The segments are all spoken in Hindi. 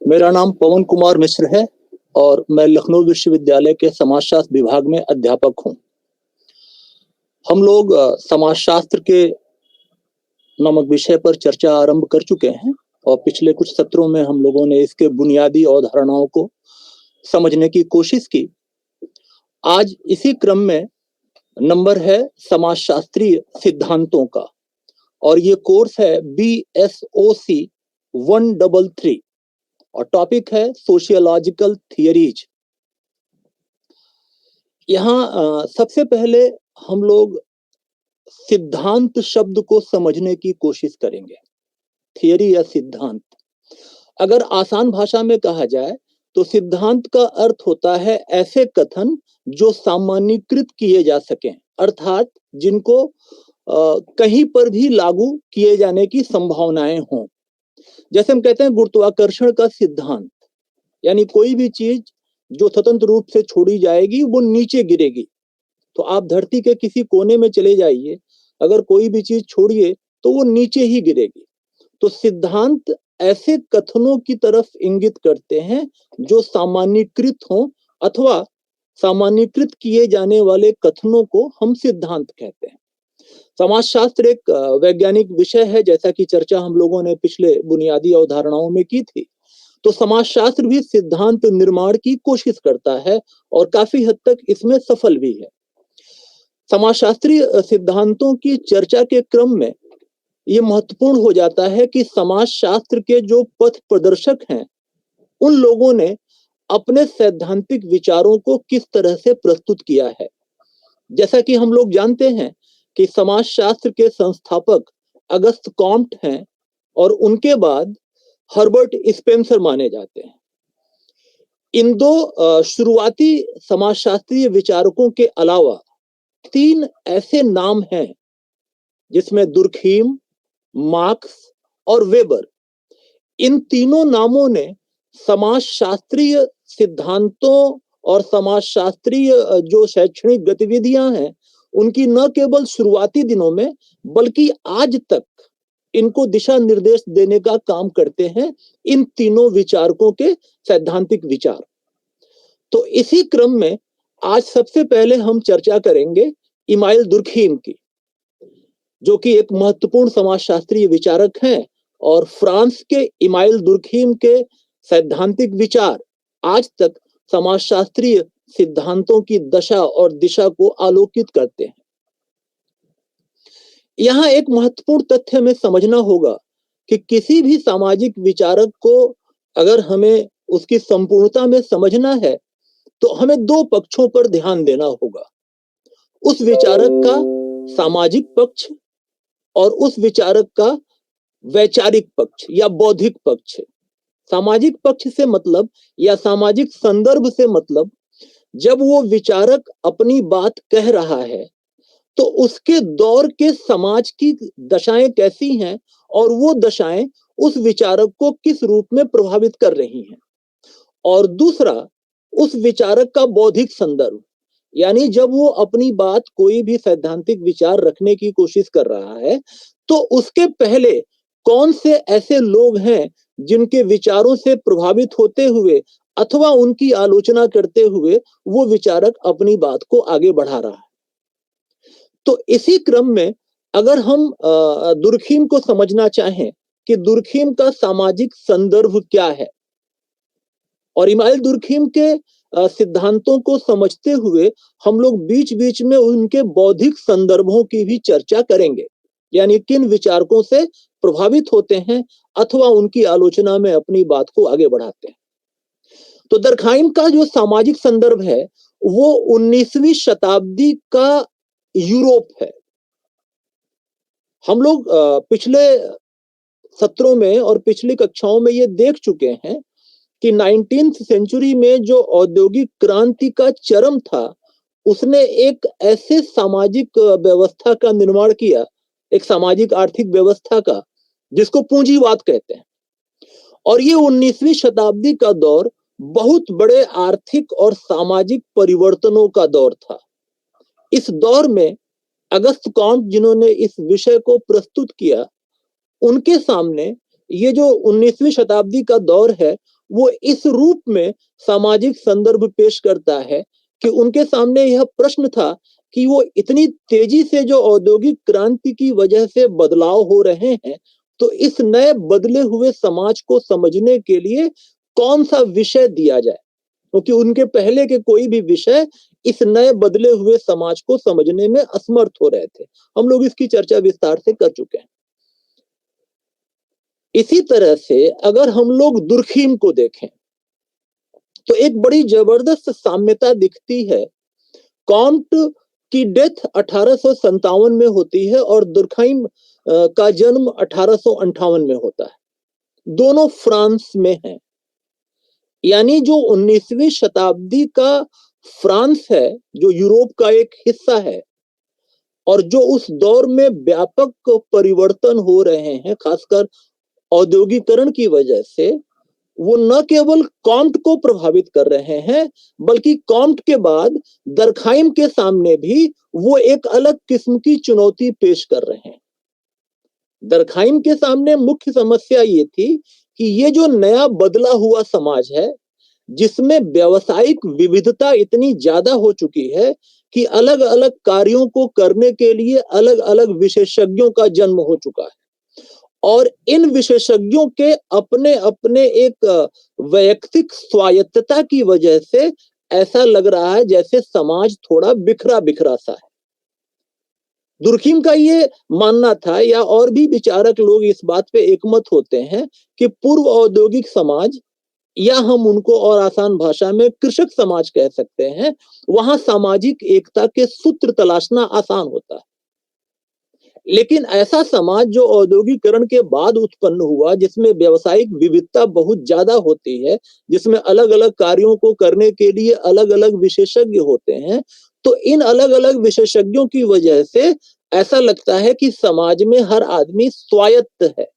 मेरा नाम पवन कुमार मिश्र है और मैं लखनऊ विश्वविद्यालय के समाजशास्त्र विभाग में अध्यापक हूँ। हम लोग समाजशास्त्र के नामक विषय पर चर्चा आरंभ कर चुके हैं और पिछले कुछ सत्रों में हम लोगों ने इसके बुनियादी अवधारणाओं को समझने की कोशिश की। आज इसी क्रम में नंबर है समाजशास्त्रीय सिद्धांतों का और ये कोर्स है BSOC 133 और टॉपिक है सोशियोलॉजिकल थियरीज। यहाँ सबसे पहले हम लोग सिद्धांत शब्द को समझने की कोशिश करेंगे। थियरी या सिद्धांत, अगर आसान भाषा में कहा जाए तो सिद्धांत का अर्थ होता है ऐसे कथन जो सामान्यीकृत किए जा सकें, अर्थात जिनको कहीं पर भी लागू किए जाने की संभावनाएं हों। जैसे हम कहते हैं गुरुत्वाकर्षण का सिद्धांत, यानी कोई भी चीज जो स्वतंत्र रूप से छोड़ी जाएगी वो नीचे गिरेगी। तो आप धरती के किसी कोने में चले जाइए, अगर कोई भी चीज छोड़िए तो वो नीचे ही गिरेगी। तो सिद्धांत ऐसे कथनों की तरफ इंगित करते हैं जो सामान्यीकृत हों अथवा सामान्यीकृत किए जाने वाले कथनों को हम सिद्धांत कहते हैं। समाजशास्त्र एक वैज्ञानिक विषय है, जैसा कि चर्चा हम लोगों ने पिछले बुनियादी अवधारणाओं में की थी। तो समाजशास्त्र भी सिद्धांत निर्माण की कोशिश करता है और काफी हद तक इसमें सफल भी है। समाजशास्त्रीय सिद्धांतों की चर्चा के क्रम में ये महत्वपूर्ण हो जाता है कि समाजशास्त्र के जो पथ प्रदर्शक हैं उन लोगों ने अपने सैद्धांतिक विचारों को किस तरह से प्रस्तुत किया है। जैसा कि हम लोग जानते हैं कि समाजशास्त्र के संस्थापक अगस्त कॉम्ट हैं और उनके बाद हर्बर्ट स्पेंसर माने जाते हैं। इन दो शुरुआती समाजशास्त्रीय विचारकों के अलावा तीन ऐसे नाम हैं जिसमें दुर्खीम, मार्क्स और वेबर, इन तीनों नामों ने समाजशास्त्रीय सिद्धांतों और समाजशास्त्रीय जो शैक्षणिक गतिविधियां हैं उनकी न केवल शुरुआती दिनों में बल्कि आज तक इनको दिशा निर्देश देने का काम करते हैं, इन तीनों विचारकों के सैद्धांतिक विचार। तो इसी क्रम में आज सबसे पहले हम चर्चा करेंगे इमाइल दुर्खीम की, जो कि एक महत्वपूर्ण समाजशास्त्रीय विचारक हैं और फ्रांस के इमाइल दुर्खीम के सैद्धांतिक विचार आज तक समाजशास्त्रीय सिद्धांतों की दशा और दिशा को आलोकित करते हैं। यहाँ एक महत्वपूर्ण तथ्य हमें समझना होगा कि किसी भी सामाजिक विचारक को अगर हमें उसकी संपूर्णता में समझना है तो हमें दो पक्षों पर ध्यान देना होगा, उस विचारक का सामाजिक पक्ष और उस विचारक का वैचारिक पक्ष या बौद्धिक पक्ष। सामाजिक पक्ष से मतलब या सामाजिक संदर्भ से मतलब जब वो विचारक अपनी बात कह रहा है तो उसके दौर के समाज की दशाएं कैसी हैं और वो दशाएं उस विचारक को किस रूप में प्रभावित कर रही हैं। और दूसरा, उस विचारक का बौद्धिक संदर्भ, यानी जब वो अपनी बात कोई भी सैद्धांतिक विचार रखने की कोशिश कर रहा है तो उसके पहले कौन से ऐसे लोग हैं जिनके विचारों से प्रभावित होते हुए अथवा उनकी आलोचना करते हुए वो विचारक अपनी बात को आगे बढ़ा रहा है। तो इसी क्रम में अगर हम दुर्खीम को समझना चाहें कि दुर्खीम का सामाजिक संदर्भ क्या है और इमाइल दुर्खीम के सिद्धांतों को समझते हुए हम लोग बीच बीच में उनके बौद्धिक संदर्भों की भी चर्चा करेंगे, यानी किन विचारकों से प्रभावित होते हैं अथवा उनकी आलोचना में अपनी बात को आगे बढ़ाते हैं। तो दुर्खीम का जो सामाजिक संदर्भ है वो 19वीं शताब्दी का यूरोप है। हम लोग पिछले सत्रों में और पिछली कक्षाओं में ये देख चुके हैं कि 19th सेंचुरी में जो औद्योगिक क्रांति का चरम था उसने एक ऐसे सामाजिक व्यवस्था का निर्माण किया, एक सामाजिक आर्थिक व्यवस्था का, जिसको पूंजीवाद कहते हैं। और ये 19वीं शताब्दी का दौर बहुत बड़े आर्थिक और सामाजिक परिवर्तनों का दौर था। इस दौर में अगस्त कॉम्ट जिन्होंने इस विषय को प्रस्तुत किया, उनके सामने ये जो 19वीं शताब्दी का दौर है, वो इस रूप में सामाजिक संदर्भ पेश करता है कि उनके सामने यह प्रश्न था कि वो इतनी तेजी से जो औद्योगिक क्रांति की वजह से बदलाव हो रहे हैं, तो इस नए बदले हुए समाज को समझने के लिए कौन सा विषय दिया जाए, क्योंकि उनके पहले के कोई भी विषय इस नए बदले हुए समाज को समझने में असमर्थ हो रहे थे। हम लोग इसकी चर्चा विस्तार से कर चुके हैं। इसी तरह से अगर हम लोग दुर्खीम को देखें तो एक बड़ी जबरदस्त साम्यता दिखती है। कॉम्ट की डेथ 1857 में होती है और दुर्खीम का जन्म 1858 में होता है। दोनों फ्रांस में हैं। यानी जो 19वीं शताब्दी का फ्रांस है, जो यूरोप का एक हिस्सा है और जो उस दौर में व्यापक परिवर्तन हो रहे हैं, खासकर औद्योगिकरण की वजह से, वो न केवल कॉम्ट को प्रभावित कर रहे हैं, बल्कि कॉम्ट के बाद दर्खाइम के सामने भी वो एक अलग किस्म की चुनौती पेश कर रहे हैं। दर्खाइम के सामने मुख्य समस्या ये थी कि ये जो नया बदला हुआ समाज है, जिसमें व्यावसायिक विविधता इतनी ज्यादा हो चुकी है कि अलग अलग कार्यों को करने के लिए अलग अलग विशेषज्ञों का जन्म हो चुका है और इन विशेषज्ञों के अपने अपने एक वैयक्तिक स्वायत्तता की वजह से ऐसा लग रहा है जैसे समाज थोड़ा बिखरा बिखरा सा है। दुर्खीम का ये मानना था, या और भी विचारक लोग इस बात पे एकमत होते हैं कि पूर्व औद्योगिक समाज, या हम उनको और आसान भाषा में कृषक समाज कह सकते हैं, वहां सामाजिक एकता के सूत्र तलाशना आसान होता है। लेकिन ऐसा समाज जो औद्योगिकरण के बाद उत्पन्न हुआ, जिसमें व्यावसायिक विविधता बहुत ज्यादा होती है, जिसमें अलग अलग कार्यों को करने के लिए अलग अलग विशेषज्ञ होते हैं, तो इन अलग अलग विशेषज्ञों की वजह से ऐसा लगता है कि समाज में हर आदमी स्वायत्त है।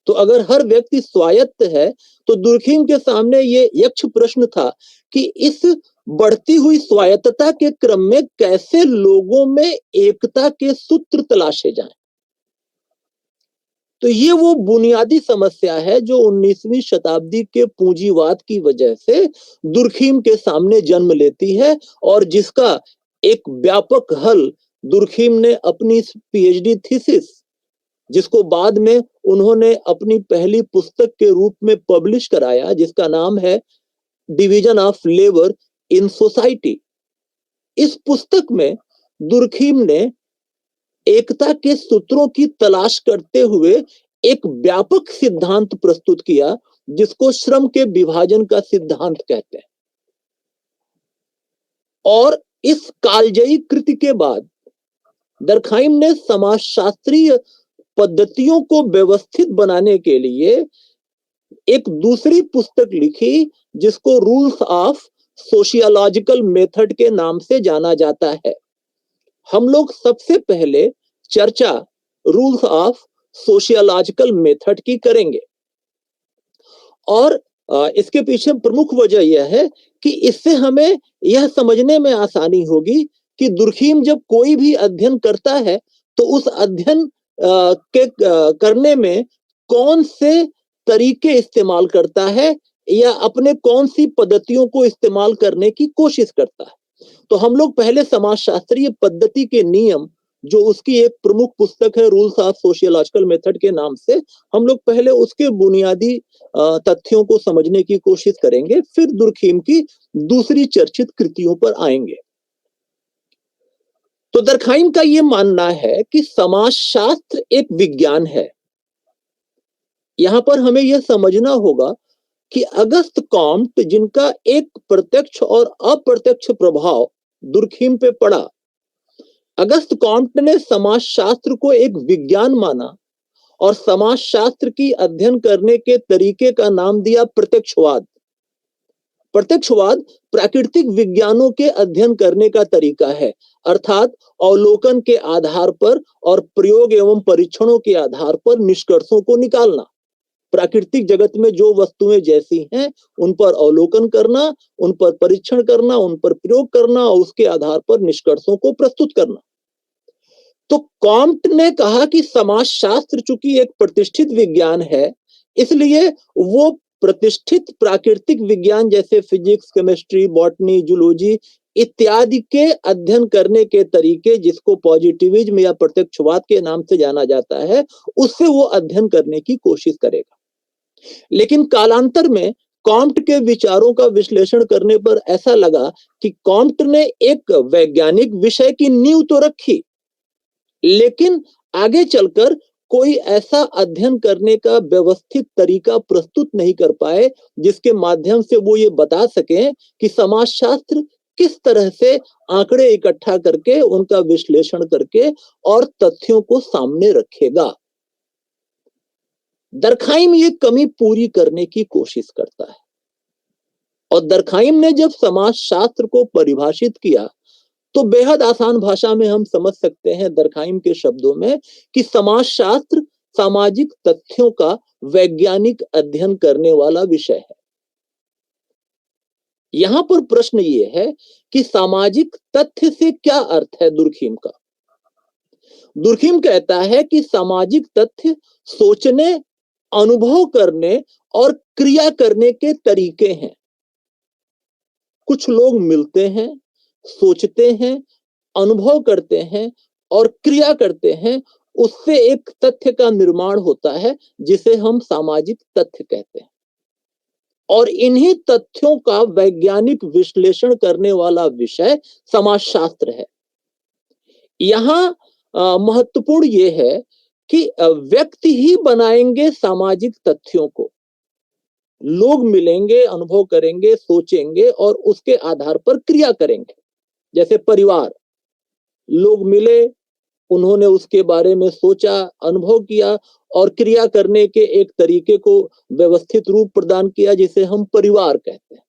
तो अगर हर व्यक्ति स्वायत्त है, तो दुर्खीम के सामने ये यक्ष प्रश्न था कि इस बढ़ती हुई स्वायत्तता के क्रम में कैसे लोगों में एकता के सूत्र तलाशे जाएं। तो ये वो बुनियादी समस्या है जो 19वीं शताब्दी के पूंजीवाद की वजह से दुर्खीम के सामने जन्म लेती है और जिसका एक व्यापक हल दुर्खीम ने अपनी पीएचडी थीसिस, जिसको बाद में उन्होंने अपनी पहली पुस्तक के रूप में पब्लिश कराया, जिसका नाम है division of labour in society. इस पुस्तक में दुर्खीम ने एकता के सूत्रों की तलाश करते हुए एक व्यापक सिद्धांत प्रस्तुत किया, जिसको श्रम के विभाजन का सिद्धांत कहते हैं। और इस कालजयी कृति के बाद दर्खाइम ने समाजशास्त्रीय पद्धतियों को व्यवस्थित बनाने के लिए एक दूसरी पुस्तक लिखी, जिसको रूल्स ऑफ सोशियोलॉजिकल मेथड के नाम से जाना जाता है। हम लोग सबसे पहले चर्चा रूल्स ऑफ सोशियोलॉजिकल मेथड की करेंगे और इसके पीछे प्रमुख वजह यह है कि इससे हमें यह समझने में आसानी होगी कि दुर्खीम जब कोई भी अध्ययन करता है तो उस अध्ययन के करने में कौन से तरीके इस्तेमाल करता है या अपने कौन सी पद्धतियों को इस्तेमाल करने की कोशिश करता है। तो हम लोग पहले समाजशास्त्रीय पद्धति के नियम, जो उसकी एक प्रमुख पुस्तक है रूल्स ऑफ सोशियोलॉजिकल मेथड के नाम से, हम लोग पहले उसके बुनियादी तथ्यों को समझने की कोशिश करेंगे, फिर दुर्खीम की दूसरी चर्चित कृतियों पर आएंगे। तो दर्खाइम का यह मानना है कि समाजशास्त्र एक विज्ञान है। यहां पर हमें यह समझना होगा कि अगस्त कॉम्ट, जिनका एक प्रत्यक्ष और अप्रत्यक्ष प्रभाव दुर्खीम पे पड़ा, अगस्त कॉम्ट ने समाजशास्त्र को एक विज्ञान माना और समाजशास्त्र की अध्ययन करने के तरीके का नाम दिया प्रत्यक्षवाद। प्रत्यक्षवाद प्राकृतिक विज्ञानों के अध्ययन करने का तरीका है, अर्थात अवलोकन के आधार पर और प्रयोग एवं परीक्षणों के आधार पर निष्कर्षों को निकालना। प्राकृतिक जगत में जो वस्तुएं जैसी हैं उन पर अवलोकन करना, उन पर परीक्षण करना, उन पर प्रयोग करना और उसके आधार पर निष्कर्षों को प्रस्तुत करना। तो कॉम्ट ने कहा कि समाजशास्त्र चूंकि एक प्रतिष्ठित विज्ञान है, इसलिए वो प्रतिष्ठित प्राकृतिक विज्ञान जैसे फिजिक्स, केमिस्ट्री, बॉटनी, जूलॉजी इत्यादि के अध्ययन करने के तरीके, जिसको पॉजिटिविज्म या प्रत्यक्षवाद के नाम से जाना जाता है, उससे वो अध्ययन करने की कोशिश करेगा। लेकिन कालांतर में कॉम्ट के विचारों का विश्लेषण करने पर ऐसा लगा कि कॉम्ट ने एक वैज्ञानिक विषय की नींव तो रखी, लेकिन आगे चलकर कोई ऐसा अध्ययन करने का व्यवस्थित तरीका प्रस्तुत नहीं कर पाए जिसके माध्यम से वो ये बता सकें कि समाजशास्त्र किस तरह से आंकड़े इकट्ठा करके उनका विश्लेषण करके और तथ्यों को सामने रखेगा। दरखाइम ये कमी पूरी करने की कोशिश करता है, और दरखाइम ने जब समाजशास्त्र को परिभाषित किया तो बेहद आसान भाषा में हम समझ सकते हैं दरखाइम के शब्दों में कि समाजशास्त्र सामाजिक तथ्यों का वैज्ञानिक अध्ययन करने वाला विषय है। यहां पर प्रश्न ये है कि सामाजिक तथ्य से क्या अर्थ है दुर्खिम का। दुर्खिम कहता है कि सामाजिक तथ्य सोचने, अनुभव करने और क्रिया करने के तरीके हैं। कुछ लोग मिलते हैं, सोचते हैं, अनुभव करते हैं और क्रिया करते हैं, उससे एक तथ्य का निर्माण होता है जिसे हम सामाजिक तथ्य कहते हैं, और इन्हीं तथ्यों का वैज्ञानिक विश्लेषण करने वाला विषय समाजशास्त्र है। यहां महत्वपूर्ण यह है कि व्यक्ति ही बनाएंगे सामाजिक तथ्यों को। लोग मिलेंगे, अनुभव करेंगे, सोचेंगे और उसके आधार पर क्रिया करेंगे। जैसे परिवार, लोग मिले, उन्होंने उसके बारे में सोचा, अनुभव किया और क्रिया करने के एक तरीके को व्यवस्थित रूप प्रदान किया जिसे हम परिवार कहते हैं।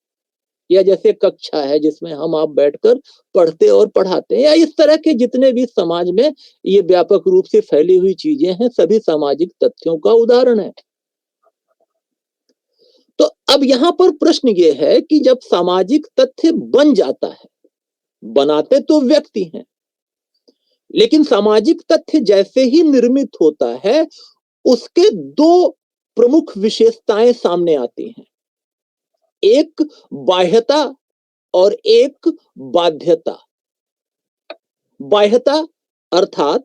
या जैसे कक्षा है जिसमें हम आप बैठकर पढ़ते और पढ़ाते हैं, या इस तरह के जितने भी समाज में ये व्यापक रूप से फैली हुई चीजें हैं, सभी सामाजिक तथ्यों का उदाहरण है। तो अब यहां पर प्रश्न ये है कि जब सामाजिक तथ्य बन जाता है, बनाते तो व्यक्ति हैं, लेकिन सामाजिक तथ्य जैसे ही निर्मित होता है उसके दो प्रमुख विशेषताएं सामने आती हैं, एक बाह्यता और एक बाध्यता। बाह्यता अर्थात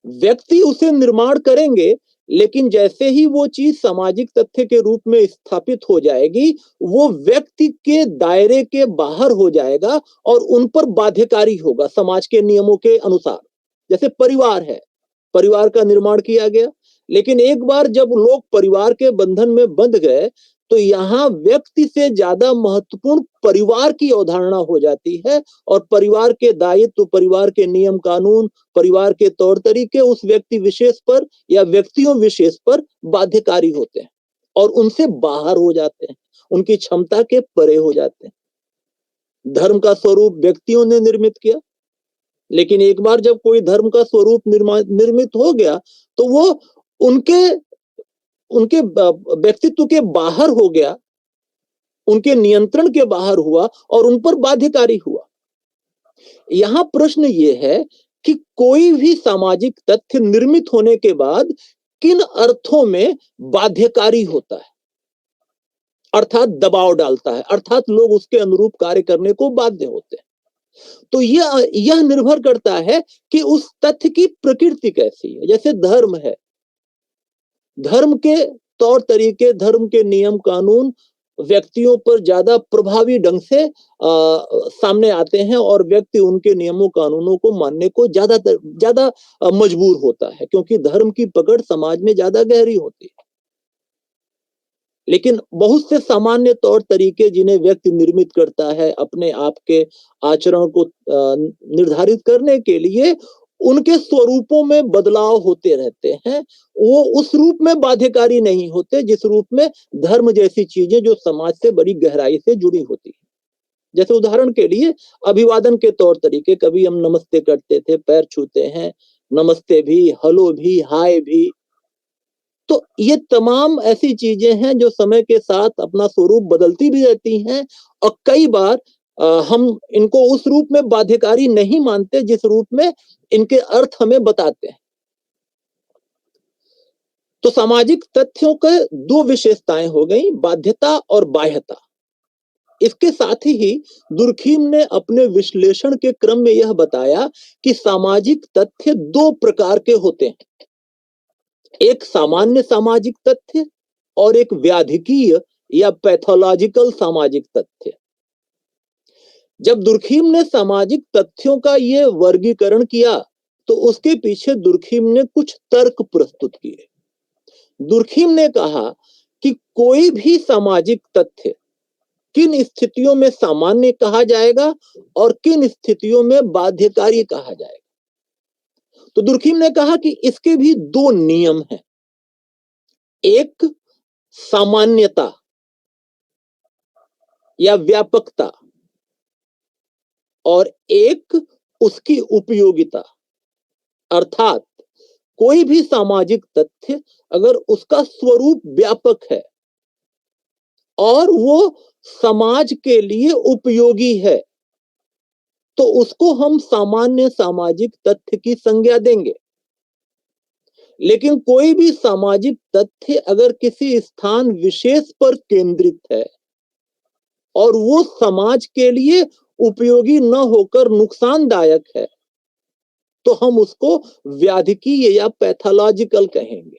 व्यक्ति उसे निर्माण करेंगे, लेकिन जैसे ही वो चीज सामाजिक तथ्य के रूप में स्थापित हो जाएगी, वो व्यक्ति के दायरे के बाहर हो जाएगा और उन पर बाध्यकारी होगा समाज के नियमों के अनुसार। जैसे परिवार है, परिवार का निर्माण किया गया, लेकिन एक बार जब लोग परिवार के बंधन में बंध गए तो यहां व्यक्ति से ज्यादा महत्वपूर्ण परिवार की अवधारणा हो जाती है, और परिवार के दायित्व, परिवार के नियम कानून, परिवार के तौर तरीके उस व्यक्ति विशेष पर या व्यक्तियों विशेष पर बाध्यकारी होते हैं और उनसे बाहर हो जाते हैं, उनकी क्षमता के परे हो जाते हैं। धर्म का स्वरूप व्यक्तियों ने निर्मित किया, लेकिन एक बार जब कोई धर्म का स्वरूप निर्मित हो गया तो वो उनके उनके व्यक्तित्व के बाहर हो गया, उनके नियंत्रण के बाहर हुआ और उन पर बाध्यकारी हुआ। यहां प्रश्न ये है कि कोई भी सामाजिक तथ्य निर्मित होने के बाद किन अर्थों में बाध्यकारी होता है, अर्थात दबाव डालता है, अर्थात लोग उसके अनुरूप कार्य करने को बाध्य होते हैं। तो यह निर्भर करता है कि उस तथ्य की प्रकृति कैसी है। जैसे धर्म है, धर्म के तौर तरीके, धर्म के नियम कानून व्यक्तियों पर ज्यादा प्रभावी ढंग से सामने आते हैं और व्यक्ति उनके नियमों कानूनों को मानने को ज्यादा मजबूर होता है, क्योंकि धर्म की पकड़ समाज में ज्यादा गहरी होती है। लेकिन बहुत से सामान्य तौर तरीके जिन्हें व्यक्ति निर्मित करता है अपने आप के आचरण को निर्धारित करने के लिए, उनके स्वरूपों में बदलाव होते रहते हैं। वो उस रूप में बाध्यकारी नहीं होते जिस रूप में धर्म जैसी चीजें जो समाज से बड़ी गहराई से जुड़ी होती है। जैसे उदाहरण के लिए अभिवादन के तौर तरीके, कभी हम नमस्ते करते थे, पैर छूते हैं, नमस्ते भी, हेलो भी, हाय भी। तो ये तमाम ऐसी चीजें हैं जो समय के साथ अपना स्वरूप बदलती भी रहती हैं, और कई बार हम इनको उस रूप में बाध्यकारी नहीं मानते जिस रूप में इनके अर्थ हमें बताते हैं। तो सामाजिक तथ्यों के दो विशेषताएं हो गई, बाध्यता और बाह्यता। इसके साथ ही दुर्खीम ने अपने विश्लेषण के क्रम में यह बताया कि सामाजिक तथ्य दो प्रकार के होते हैं, एक सामान्य सामाजिक तथ्य और एक व्याधिकीय या पैथोलॉजिकल सामाजिक तथ्य। जब दुर्खीम ने सामाजिक तथ्यों का ये वर्गीकरण किया तो उसके पीछे दुर्खीम ने कुछ तर्क प्रस्तुत किए। दुर्खीम ने कहा कि कोई भी सामाजिक तथ्य किन स्थितियों में सामान्य कहा जाएगा और किन स्थितियों में बाध्यकारी कहा जाएगा। तो दुर्खीम ने कहा कि इसके भी दो नियम हैं, एक सामान्यता या व्यापकता और एक उसकी उपयोगिता। अर्थात कोई भी सामाजिक तथ्य अगर उसका स्वरूप व्यापक है और वो समाज के लिए उपयोगी है तो उसको हम सामान्य सामाजिक तथ्य की संज्ञा देंगे। लेकिन कोई भी सामाजिक तथ्य अगर किसी स्थान विशेष पर केंद्रित है और वो समाज के लिए उपयोगी न होकर नुकसानदायक है तो हम उसको व्याधिकीय या पैथोलॉजिकल कहेंगे।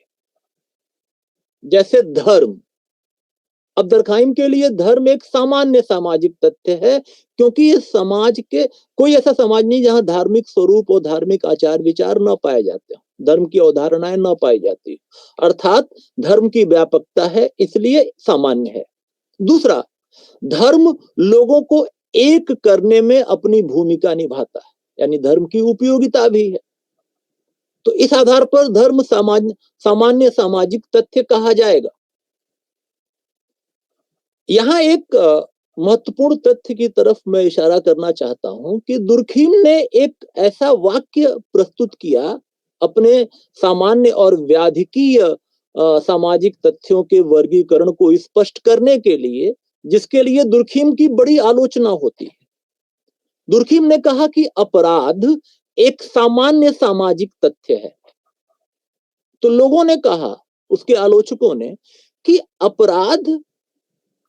जैसे धर्म। अब दरखाइम के लिए धर्म एक सामान्य सामाजिक तथ्य है क्योंकि ये समाज के कोई ऐसा समाज नहीं जहां धार्मिक स्वरूप और धार्मिक आचार विचार न पाए जाते हो, धर्म की अवधारणाएं न पाई जाती, अर्थात धर्म की व्यापकता है इसलिए सामान्य है। दूसरा, धर्म लोगों को एक करने में अपनी भूमिका निभाता है, यानी धर्म की उपयोगिता भी है। तो इस आधार पर धर्म सामान्य सामाजिक तथ्य कहा जाएगा। यहां एक महत्वपूर्ण तथ्य की तरफ मैं इशारा करना चाहता हूं कि दुर्खीम ने एक ऐसा वाक्य प्रस्तुत किया अपने सामान्य और व्याधिकीय सामाजिक तथ्यों के वर्गीकरण को स्पष्ट करने के लिए, जिसके लिए दुर्खीम की बड़ी आलोचना होती है। दुर्खीम ने कहा कि अपराध एक सामान्य सामाजिक तथ्य है। तो लोगों ने कहा, उसके आलोचकों ने, कि अपराध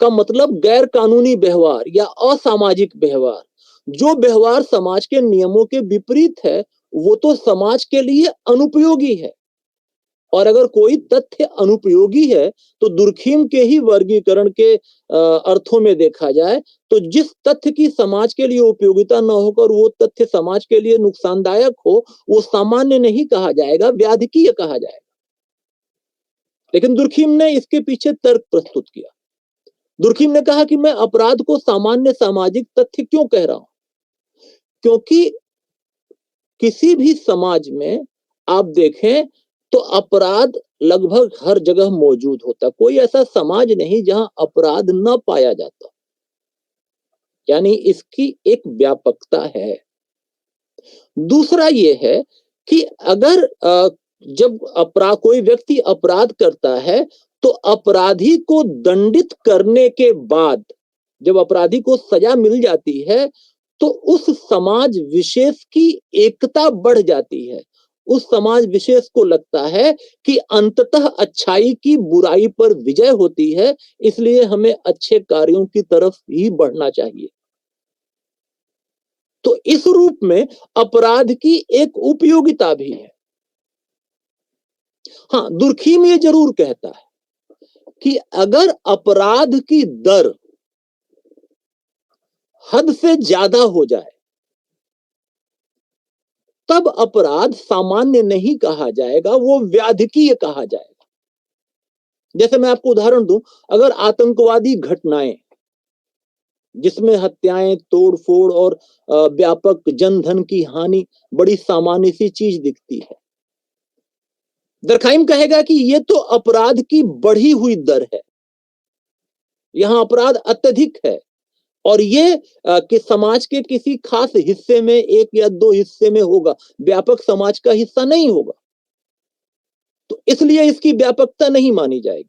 का मतलब गैर कानूनी व्यवहार या असामाजिक व्यवहार, जो व्यवहार समाज के नियमों के विपरीत है वो तो समाज के लिए अनुपयोगी है। और अगर कोई तथ्य अनुपयोगी है तो दुर्खीम के ही वर्गीकरण के अर्थों में देखा जाए तो जिस तथ्य की समाज के लिए उपयोगिता न होकर वो तथ्य समाज के लिए नुकसानदायक हो वो सामान्य नहीं कहा जाएगा, व्याधिकीय कहा जाएगा। लेकिन दुर्खीम ने इसके पीछे तर्क प्रस्तुत किया। दुर्खीम ने कहा कि मैं अपराध को सामान्य सामाजिक तथ्य क्यों कह रहा हूं, क्योंकि किसी भी समाज में आप देखें तो अपराध लगभग हर जगह मौजूद होता, कोई ऐसा समाज नहीं जहां अपराध न पाया जाता, यानी इसकी एक व्यापकता है। दूसरा ये है कि अगर जब कोई व्यक्ति अपराध करता है तो अपराधी को दंडित करने के बाद जब अपराधी को सजा मिल जाती है तो उस समाज विशेष की एकता बढ़ जाती है। उस समाज विशेष को लगता है कि अंततः अच्छाई की बुराई पर विजय होती है, इसलिए हमें अच्छे कार्यों की तरफ ही बढ़ना चाहिए। तो इस रूप में अपराध की एक उपयोगिता भी है। हाँ, दुर्खीम ये जरूर कहता है कि अगर अपराध की दर हद से ज्यादा हो जाए तब अपराध सामान्य नहीं कहा जाएगा, वो व्याधिकीय कहा जाएगा। जैसे मैं आपको उदाहरण दूं, अगर आतंकवादी घटनाएं जिसमें हत्याएं, तोड़फोड़ और व्यापक जनधन की हानि बड़ी सामान्य सी चीज दिखती है, दरखाइम कहेगा कि ये तो अपराध की बढ़ी हुई दर है, यहां अपराध अत्यधिक है और ये कि समाज के किसी खास हिस्से में, एक या दो हिस्से में होगा, व्यापक समाज का हिस्सा नहीं होगा, तो इसलिए इसकी व्यापकता नहीं मानी जाएगी।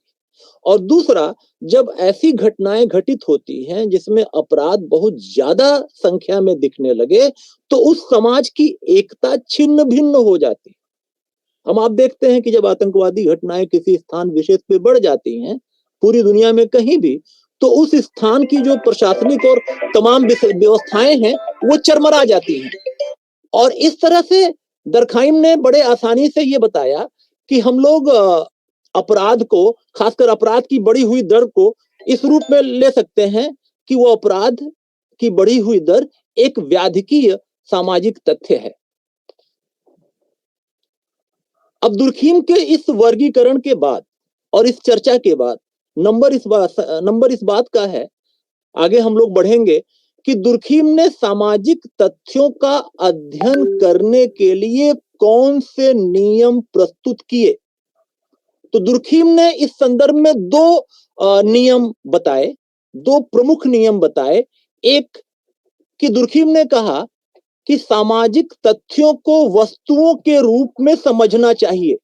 और दूसरा, जब ऐसी घटनाएं घटित होती हैं जिसमें अपराध बहुत ज्यादा संख्या में दिखने लगे तो उस समाज की एकता छिन्न भिन्न हो जाती है। हम आप देखते हैं कि जब आतंकवादी घटनाएं किसी स्थान विशेष पे बढ़ जाती हैं, पूरी दुनिया में कहीं भी, तो उस स्थान की जो प्रशासनिक और तमाम व्यवस्थाएं हैं वो चरमरा जाती हैं। और इस तरह से दरखाइम ने बड़े आसानी से ये बताया कि हम लोग अपराध को, खासकर अपराध की बढ़ी हुई दर को इस रूप में ले सकते हैं कि वो अपराध की बढ़ी हुई दर एक व्याधिकीय सामाजिक तथ्य है। अब दुर्खीम के इस वर्गीकरण के बाद और इस चर्चा के बाद नंबर इस बात का है, आगे हम लोग बढ़ेंगे, कि दुर्खीम ने सामाजिक तथ्यों का अध्ययन करने के लिए कौन से नियम प्रस्तुत किए। तो दुर्खीम ने इस संदर्भ में दो नियम बताए, दो प्रमुख नियम बताए। एक कि दुर्खीम ने कहा कि सामाजिक तथ्यों को वस्तुओं के रूप में समझना चाहिए,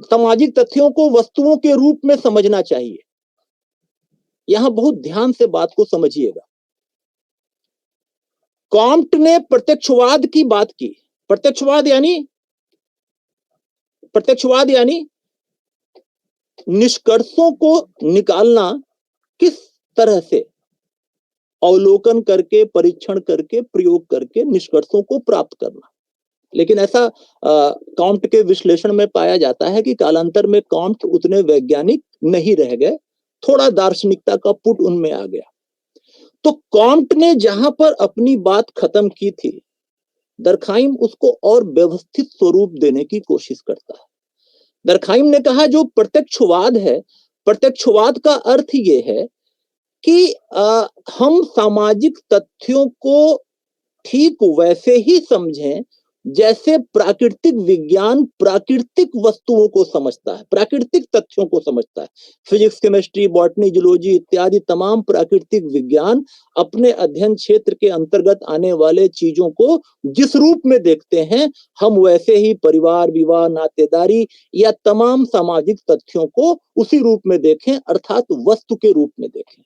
सामाजिक तथ्यों को वस्तुओं के रूप में समझना चाहिए। यहां बहुत ध्यान से बात को समझिएगा। कॉम्ट ने प्रत्यक्षवाद की बात की। प्रत्यक्षवाद यानी निष्कर्षों को निकालना किस तरह से, अवलोकन करके, परीक्षण करके, प्रयोग करके निष्कर्षों को प्राप्त करना। लेकिन ऐसा कॉम्ट के विश्लेषण में पाया जाता है कि कालांतर में कॉम्ट उतने वैज्ञानिक नहीं रह गए, थोड़ा दार्शनिकता का पुट उनमें आ गया। तो कॉम्ट ने जहां पर अपनी बात खत्म की थी, दरखाइम उसको और व्यवस्थित स्वरूप देने की कोशिश करता है। दरखाइम ने कहा जो प्रत्यक्षवाद है, प्रत्यक्षवाद का अर्थ ये है कि हम सामाजिक तथ्यों को ठीक वैसे ही समझें जैसे प्राकृतिक विज्ञान प्राकृतिक वस्तुओं को समझता है, प्राकृतिक तथ्यों को समझता है। फिजिक्स, केमिस्ट्री, बॉटनी, जूलॉजी इत्यादि तमाम प्राकृतिक विज्ञान अपने अध्ययन क्षेत्र के अंतर्गत आने वाले चीजों को जिस रूप में देखते हैं, हम वैसे ही परिवार, विवाह, नातेदारी या तमाम सामाजिक तथ्यों को उसी रूप में देखें, अर्थात वस्तु के रूप में देखें।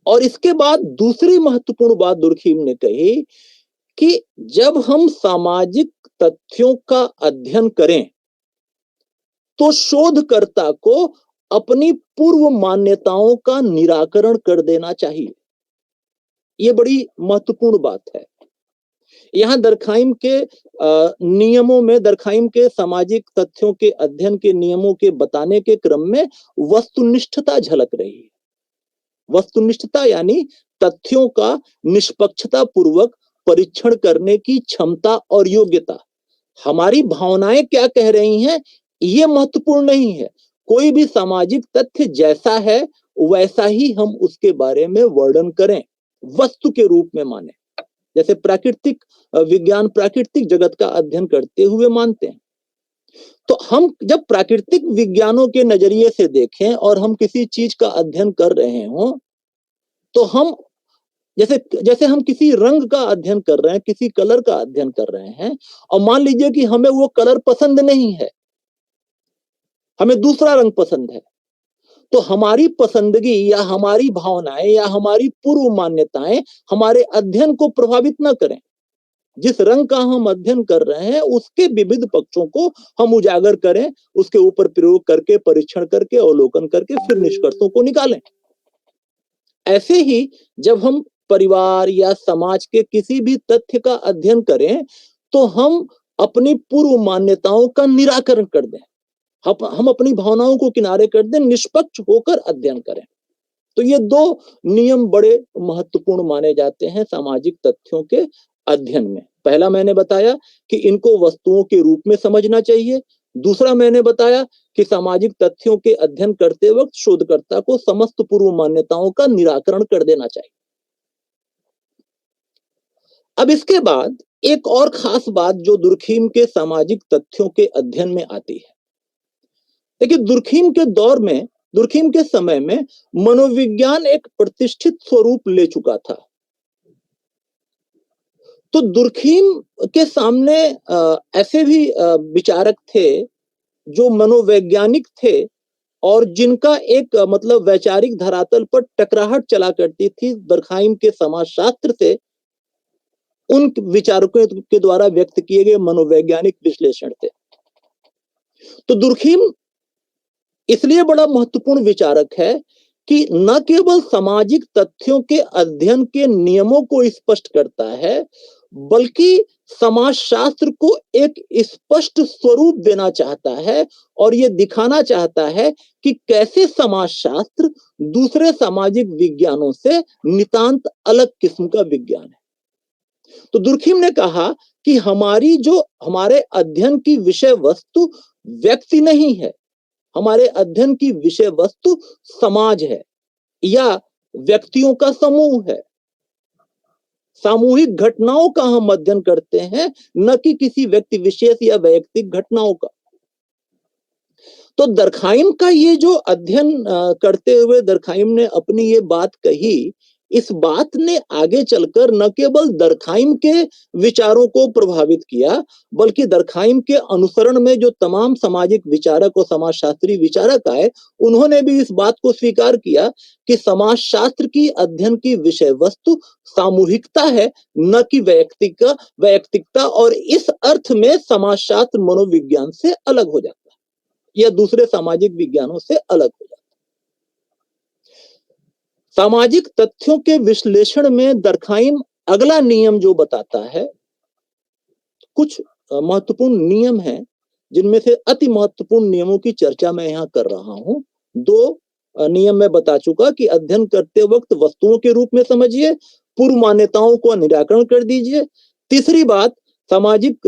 और इसके बाद दूसरी महत्वपूर्ण बात दुर्खीम ने कही कि जब हम सामाजिक तथ्यों का अध्ययन करें तो शोधकर्ता को अपनी पूर्व मान्यताओं का निराकरण कर देना चाहिए। यह बड़ी महत्वपूर्ण बात है। यहां दरखाइम के नियमों में, दरखाइम के सामाजिक तथ्यों के अध्ययन के नियमों के बताने के क्रम में वस्तुनिष्ठता झलक रही है। वस्तुनिष्ठता यानी तथ्यों का निष्पक्षता पूर्वक परीक्षण करने की क्षमता और योग्यता। हमारी भावनाएं क्या कह रही हैं, यह महत्वपूर्ण नहीं है। कोई भी सामाजिक तथ्य जैसा है वैसा ही हम उसके बारे में वर्णन करें, वस्तु के रूप में माने, जैसे प्राकृतिक विज्ञान प्राकृतिक जगत का अध्ययन करते हुए मानते हैं। तो हम जब प्राकृतिक विज्ञानों के नजरिए से देखें और हम किसी चीज का अध्ययन कर रहे हों, तो हम जैसे जैसे हम किसी रंग का अध्ययन कर रहे हैं, किसी कलर का अध्ययन कर रहे हैं, और मान लीजिए कि हमें वो कलर पसंद नहीं है, हमें दूसरा रंग पसंद है, तो हमारी पसंदगी या हमारी भावनाएं या हमारी पूर्व मान्यताएं हमारे अध्ययन को प्रभावित न करें। जिस रंग का हम अध्ययन कर रहे हैं उसके विविध पक्षों को हम उजागर करें, उसके ऊपर प्रयोग करके, परीक्षण करके, अवलोकन करके फिर निष्कर्षों को निकालें। ऐसे ही जब हम परिवार या समाज के किसी भी तथ्य का अध्ययन करें तो हम अपनी पूर्व मान्यताओं का निराकरण कर दें, हम अपनी भावनाओं को किनारे कर दें, निष्पक्ष होकर अध्ययन करें। तो ये दो नियम बड़े महत्वपूर्ण माने जाते हैं सामाजिक तथ्यों के अध्ययन में। पहला मैंने बताया कि इनको वस्तुओं के रूप में समझना चाहिए। दूसरा मैंने बताया कि सामाजिक तथ्यों के अध्ययन करते वक्त शोधकर्ता को समस्त पूर्व मान्यताओं का निराकरण कर देना चाहिए। अब इसके बाद एक और खास बात जो दुर्खीम के सामाजिक तथ्यों के अध्ययन में आती है। देखिए, दुर्खीम के दौर में, दुर्खीम के समय में मनोविज्ञान एक प्रतिष्ठित स्वरूप ले चुका था। तो दुर्खीम के सामने ऐसे भी विचारक थे जो मनोवैज्ञानिक थे और जिनका एक मतलब वैचारिक धरातल पर टकराहट चला करती थी दरखाइम के समाजशास्त्र से उन विचारकों के द्वारा व्यक्त किए गए मनोवैज्ञानिक विश्लेषण थे। तो दुर्खीम इसलिए बड़ा महत्वपूर्ण विचारक है कि न केवल सामाजिक तथ्यों के अध्ययन के नियमों को स्पष्ट करता है, बल्कि समाजशास्त्र को एक स्पष्ट स्वरूप देना चाहता है और यह दिखाना चाहता है कि कैसे समाजशास्त्र दूसरे सामाजिक विज्ञानों से नितांत अलग किस्म का विज्ञान है। तो दुर्खीम ने कहा कि हमारे अध्ययन की विषय वस्तु व्यक्ति नहीं है, हमारे अध्ययन की विषय वस्तु समाज है या व्यक्तियों का समूह है। सामूहिक घटनाओं का हम अध्ययन करते हैं, न कि किसी व्यक्ति विशेष या वैयक्तिक घटनाओं का। तो दर्खाइम का ये जो अध्ययन करते हुए दर्खाइम ने अपनी ये बात कही, इस बात ने आगे चलकर न केवल दर्खाइम के विचारों को प्रभावित किया, बल्कि दर्खाइम के अनुसरण में जो तमाम सामाजिक विचारक और समाजशास्त्री विचारक आए, उन्होंने भी इस बात को स्वीकार किया कि समाजशास्त्र की अध्ययन की विषय वस्तु सामूहिकता है, न कि वैयक्तिकता, और इस अर्थ में समाजशास्त्र मनोविज्ञान से अलग हो जाता है या दूसरे सामाजिक विज्ञानों से अलग हो जाता है। सामाजिक तथ्यों के विश्लेषण में दर्खाइम अगला नियम जो बताता है, कुछ महत्वपूर्ण नियम हैं, जिनमें से अति महत्वपूर्ण नियमों की चर्चा मैं यहां कर रहा हूं। दो नियम मैं बता चुका कि अध्ययन करते वक्त वस्तुओं के रूप में समझिए, पूर्व मान्यताओं को निराकरण कर दीजिए। तीसरी बात, सामाजिक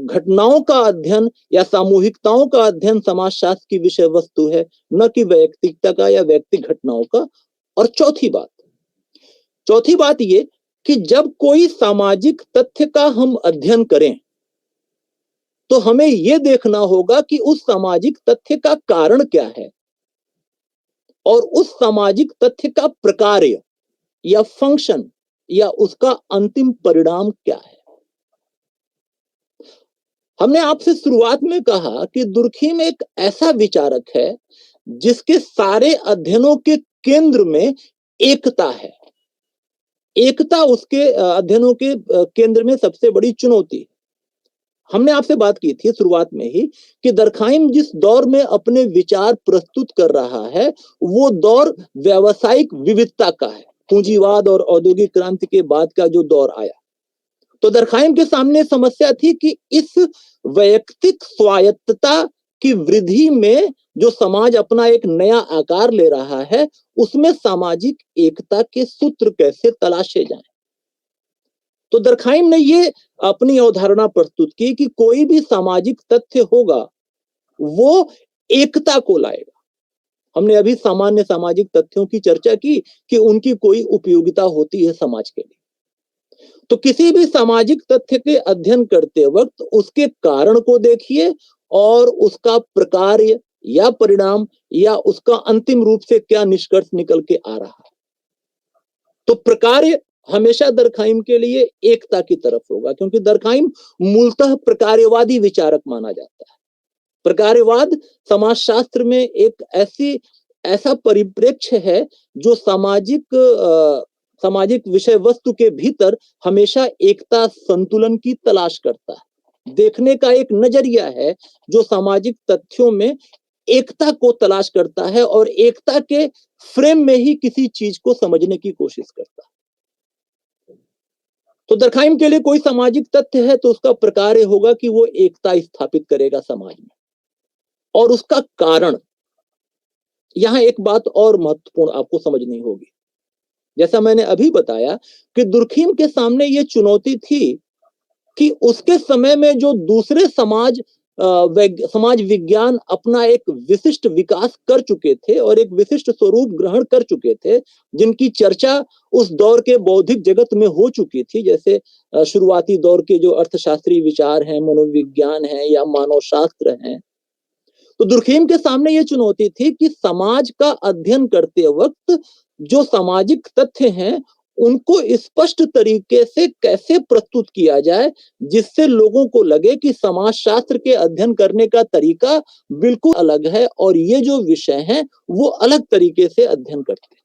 घटनाओं का अध्ययन या सामूहिकताओं का अध्ययन समाजशास्त्र की विषय वस्तु है, न कि वैयक्तिकता का या व्यक्तिगत घटनाओं का। और चौथी बात ये कि जब कोई सामाजिक तथ्य का हम अध्ययन करें, तो हमें यह देखना होगा कि उस सामाजिक तथ्य का कारण क्या है और उस सामाजिक तथ्य का प्रकार्य या फंक्शन या उसका अंतिम परिणाम क्या है। हमने आपसे शुरुआत में कहा कि दुर्खीम एक ऐसा विचारक है जिसके सारे अध्ययनों के केंद्र में एकता है। एकता उसके अध्ययनों के केंद्र में सबसे बड़ी चुनौती। हमने आपसे बात की थी शुरुआत में ही कि दर्खाइम जिस दौर में अपने विचार प्रस्तुत कर रहा है, वो दौर व्यावसायिक विविधता का है। पूंजीवाद और औद्योगिक क्रांति के बाद का जो दौर आया, तो दर्खाइम के सामने समस्या थी कि इस वैयक्तिक स्वायत्तता की वृद्धि में जो समाज अपना एक नया आकार ले रहा है, उसमें सामाजिक एकता के सूत्र कैसे तलाशे जाएं। तो दर्खाइम ने ये अपनी अवधारणा प्रस्तुत की कि कोई भी सामाजिक तथ्य होगा, वो एकता को लाएगा। हमने अभी सामान्य सामाजिक तथ्यों की चर्चा की कि उनकी कोई उपयोगिता होती है समाज के लिए। तो किसी भी सामाजिक तथ्य के अध्ययन करते वक्त उसके कारण को देखिए और उसका प्रकार्य या परिणाम या उसका अंतिम रूप से क्या निष्कर्ष निकल के आ रहा है। तो प्रकार्य हमेशा दर्खाइम के लिए एकता की तरफ होगा, क्योंकि दर्खाइम मूलतः प्रकार्यवादी विचारक माना जाता है। प्रकार्यवाद समाजशास्त्र में एक ऐसा परिप्रेक्ष्य है जो सामाजिक विषय वस्तु के भीतर हमेशा एकता संतुलन की तलाश करता है। देखने का एक नजरिया है जो सामाजिक तथ्यों में एकता को तलाश करता है और एकता के फ्रेम में ही किसी चीज को समझने की कोशिश करता है। तो दर्खाइम के लिए कोई सामाजिक तथ्य है तो उसका प्रकार्य होगा कि वो एकता स्थापित करेगा समाज में। और उसका कारण, यहां एक बात और महत्वपूर्ण आपको समझनी होगी। जैसा मैंने अभी बताया कि दुर्खीम के सामने ये चुनौती थी कि उसके समय में जो दूसरे समाज विज्ञान अपना एक विशिष्ट विकास कर चुके थे और एक विशिष्ट स्वरूप ग्रहण कर चुके थे, जिनकी चर्चा उस दौर के बौद्धिक जगत में हो चुकी थी, जैसे शुरुआती दौर के जो अर्थशास्त्री विचार हैं, मनोविज्ञान है या मानव शास्त्र हैं। तो दुर्खीम के सामने ये चुनौती थी कि समाज का अध्ययन करते वक्त जो सामाजिक तथ्य हैं, उनको स्पष्ट तरीके से कैसे प्रस्तुत किया जाए जिससे लोगों को लगे कि समाजशास्त्र के अध्ययन करने का तरीका बिल्कुल अलग है और ये जो विषय हैं वो अलग तरीके से अध्ययन करते हैं।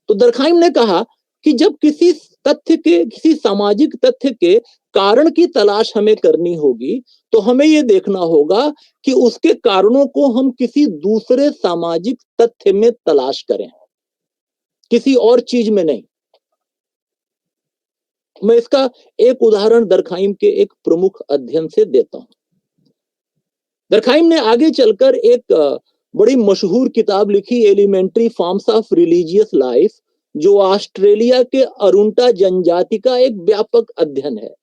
तो दर्खाइम ने कहा कि जब किसी सामाजिक तथ्य के कारण की तलाश हमें करनी होगी, तो हमें ये देखना होगा कि उसके कारणों को हम किसी दूसरे सामाजिक तथ्य में तलाश करें, किसी और चीज में नहीं। मैं इसका एक उदाहरण दरखाइम के एक प्रमुख अध्ययन से देता हूं। दरखाइम ने आगे चलकर एक बड़ी मशहूर किताब लिखी, elementary forms of religious life, जो ऑस्ट्रेलिया के अरुंटा जनजाति का एक व्यापक अध्ययन है।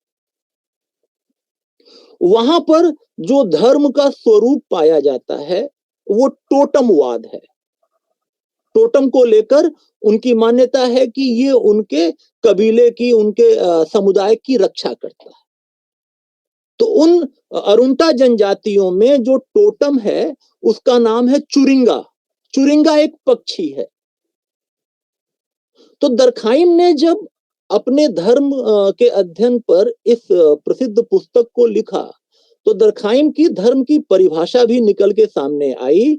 वहां पर जो धर्म का स्वरूप पाया जाता है वो टोटमवाद है। टोटम को लेकर उनकी मान्यता है कि ये उनके कबीले की, उनके समुदाय की रक्षा करता है। तो उन अरुंटा जनजातियों में जो टोटम है उसका नाम है चुरिंगा। चुरिंगा एक पक्षी है। तो दरखाइम ने जब अपने धर्म के अध्ययन पर इस प्रसिद्ध पुस्तक को लिखा, तो दरखाइम की धर्म की परिभाषा भी निकल के सामने आई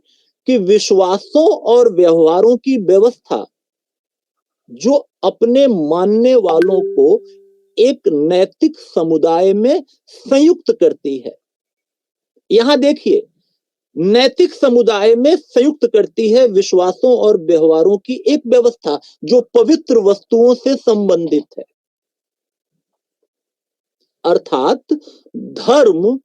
कि विश्वासों और व्यवहारों की व्यवस्था जो अपने मानने वालों को एक नैतिक समुदाय में संयुक्त करती है। यहां देखिए, नैतिक समुदाय में संयुक्त करती है विश्वासों और व्यवहारों की एक व्यवस्था जो पवित्र वस्तुओं से संबंधित है। अर्थात धर्म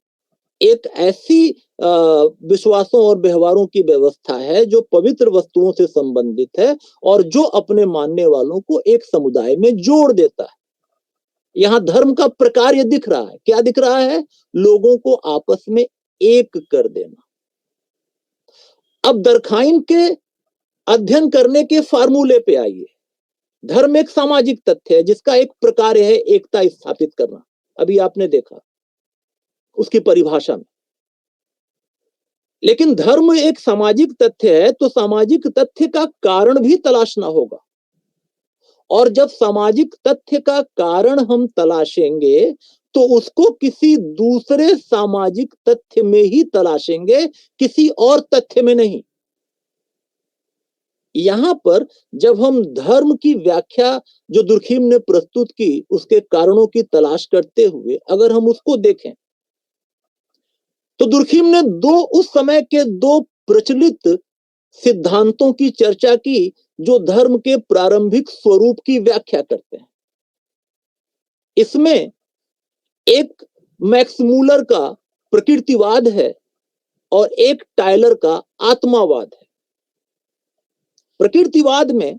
एक ऐसी विश्वासों और व्यवहारों की व्यवस्था है जो पवित्र वस्तुओं से संबंधित है और जो अपने मानने वालों को एक समुदाय में जोड़ देता है। यहां धर्म का प्रकार यह दिख रहा है। क्या दिख रहा है? लोगों को आपस में एक कर देना। अब दरखाइम के अध्ययन करने के फार्मूले पे आइए। धर्म एक सामाजिक तथ्य है जिसका एक प्रकार है एकता स्थापित करना। अभी आपने देखा उसकी परिभाषा में। लेकिन धर्म एक सामाजिक तथ्य है तो सामाजिक तथ्य का कारण भी तलाशना होगा। और जब सामाजिक तथ्य का कारण हम तलाशेंगे तो उसको किसी दूसरे सामाजिक तथ्य में ही तलाशेंगे, किसी और तथ्य में नहीं। यहां पर जब हम धर्म की व्याख्या जो दुर्खिम ने प्रस्तुत की उसके कारणों की तलाश करते हुए अगर हम उसको देखें, तो दुर्खिम ने उस समय के दो प्रचलित सिद्धांतों की चर्चा की जो धर्म के प्रारंभिक स्वरूप की व्याख्या करते हैं। इसमें एक मैक्स मूलर का प्रकृतिवाद है और एक टायलर का आत्मावाद है। प्रकृतिवाद में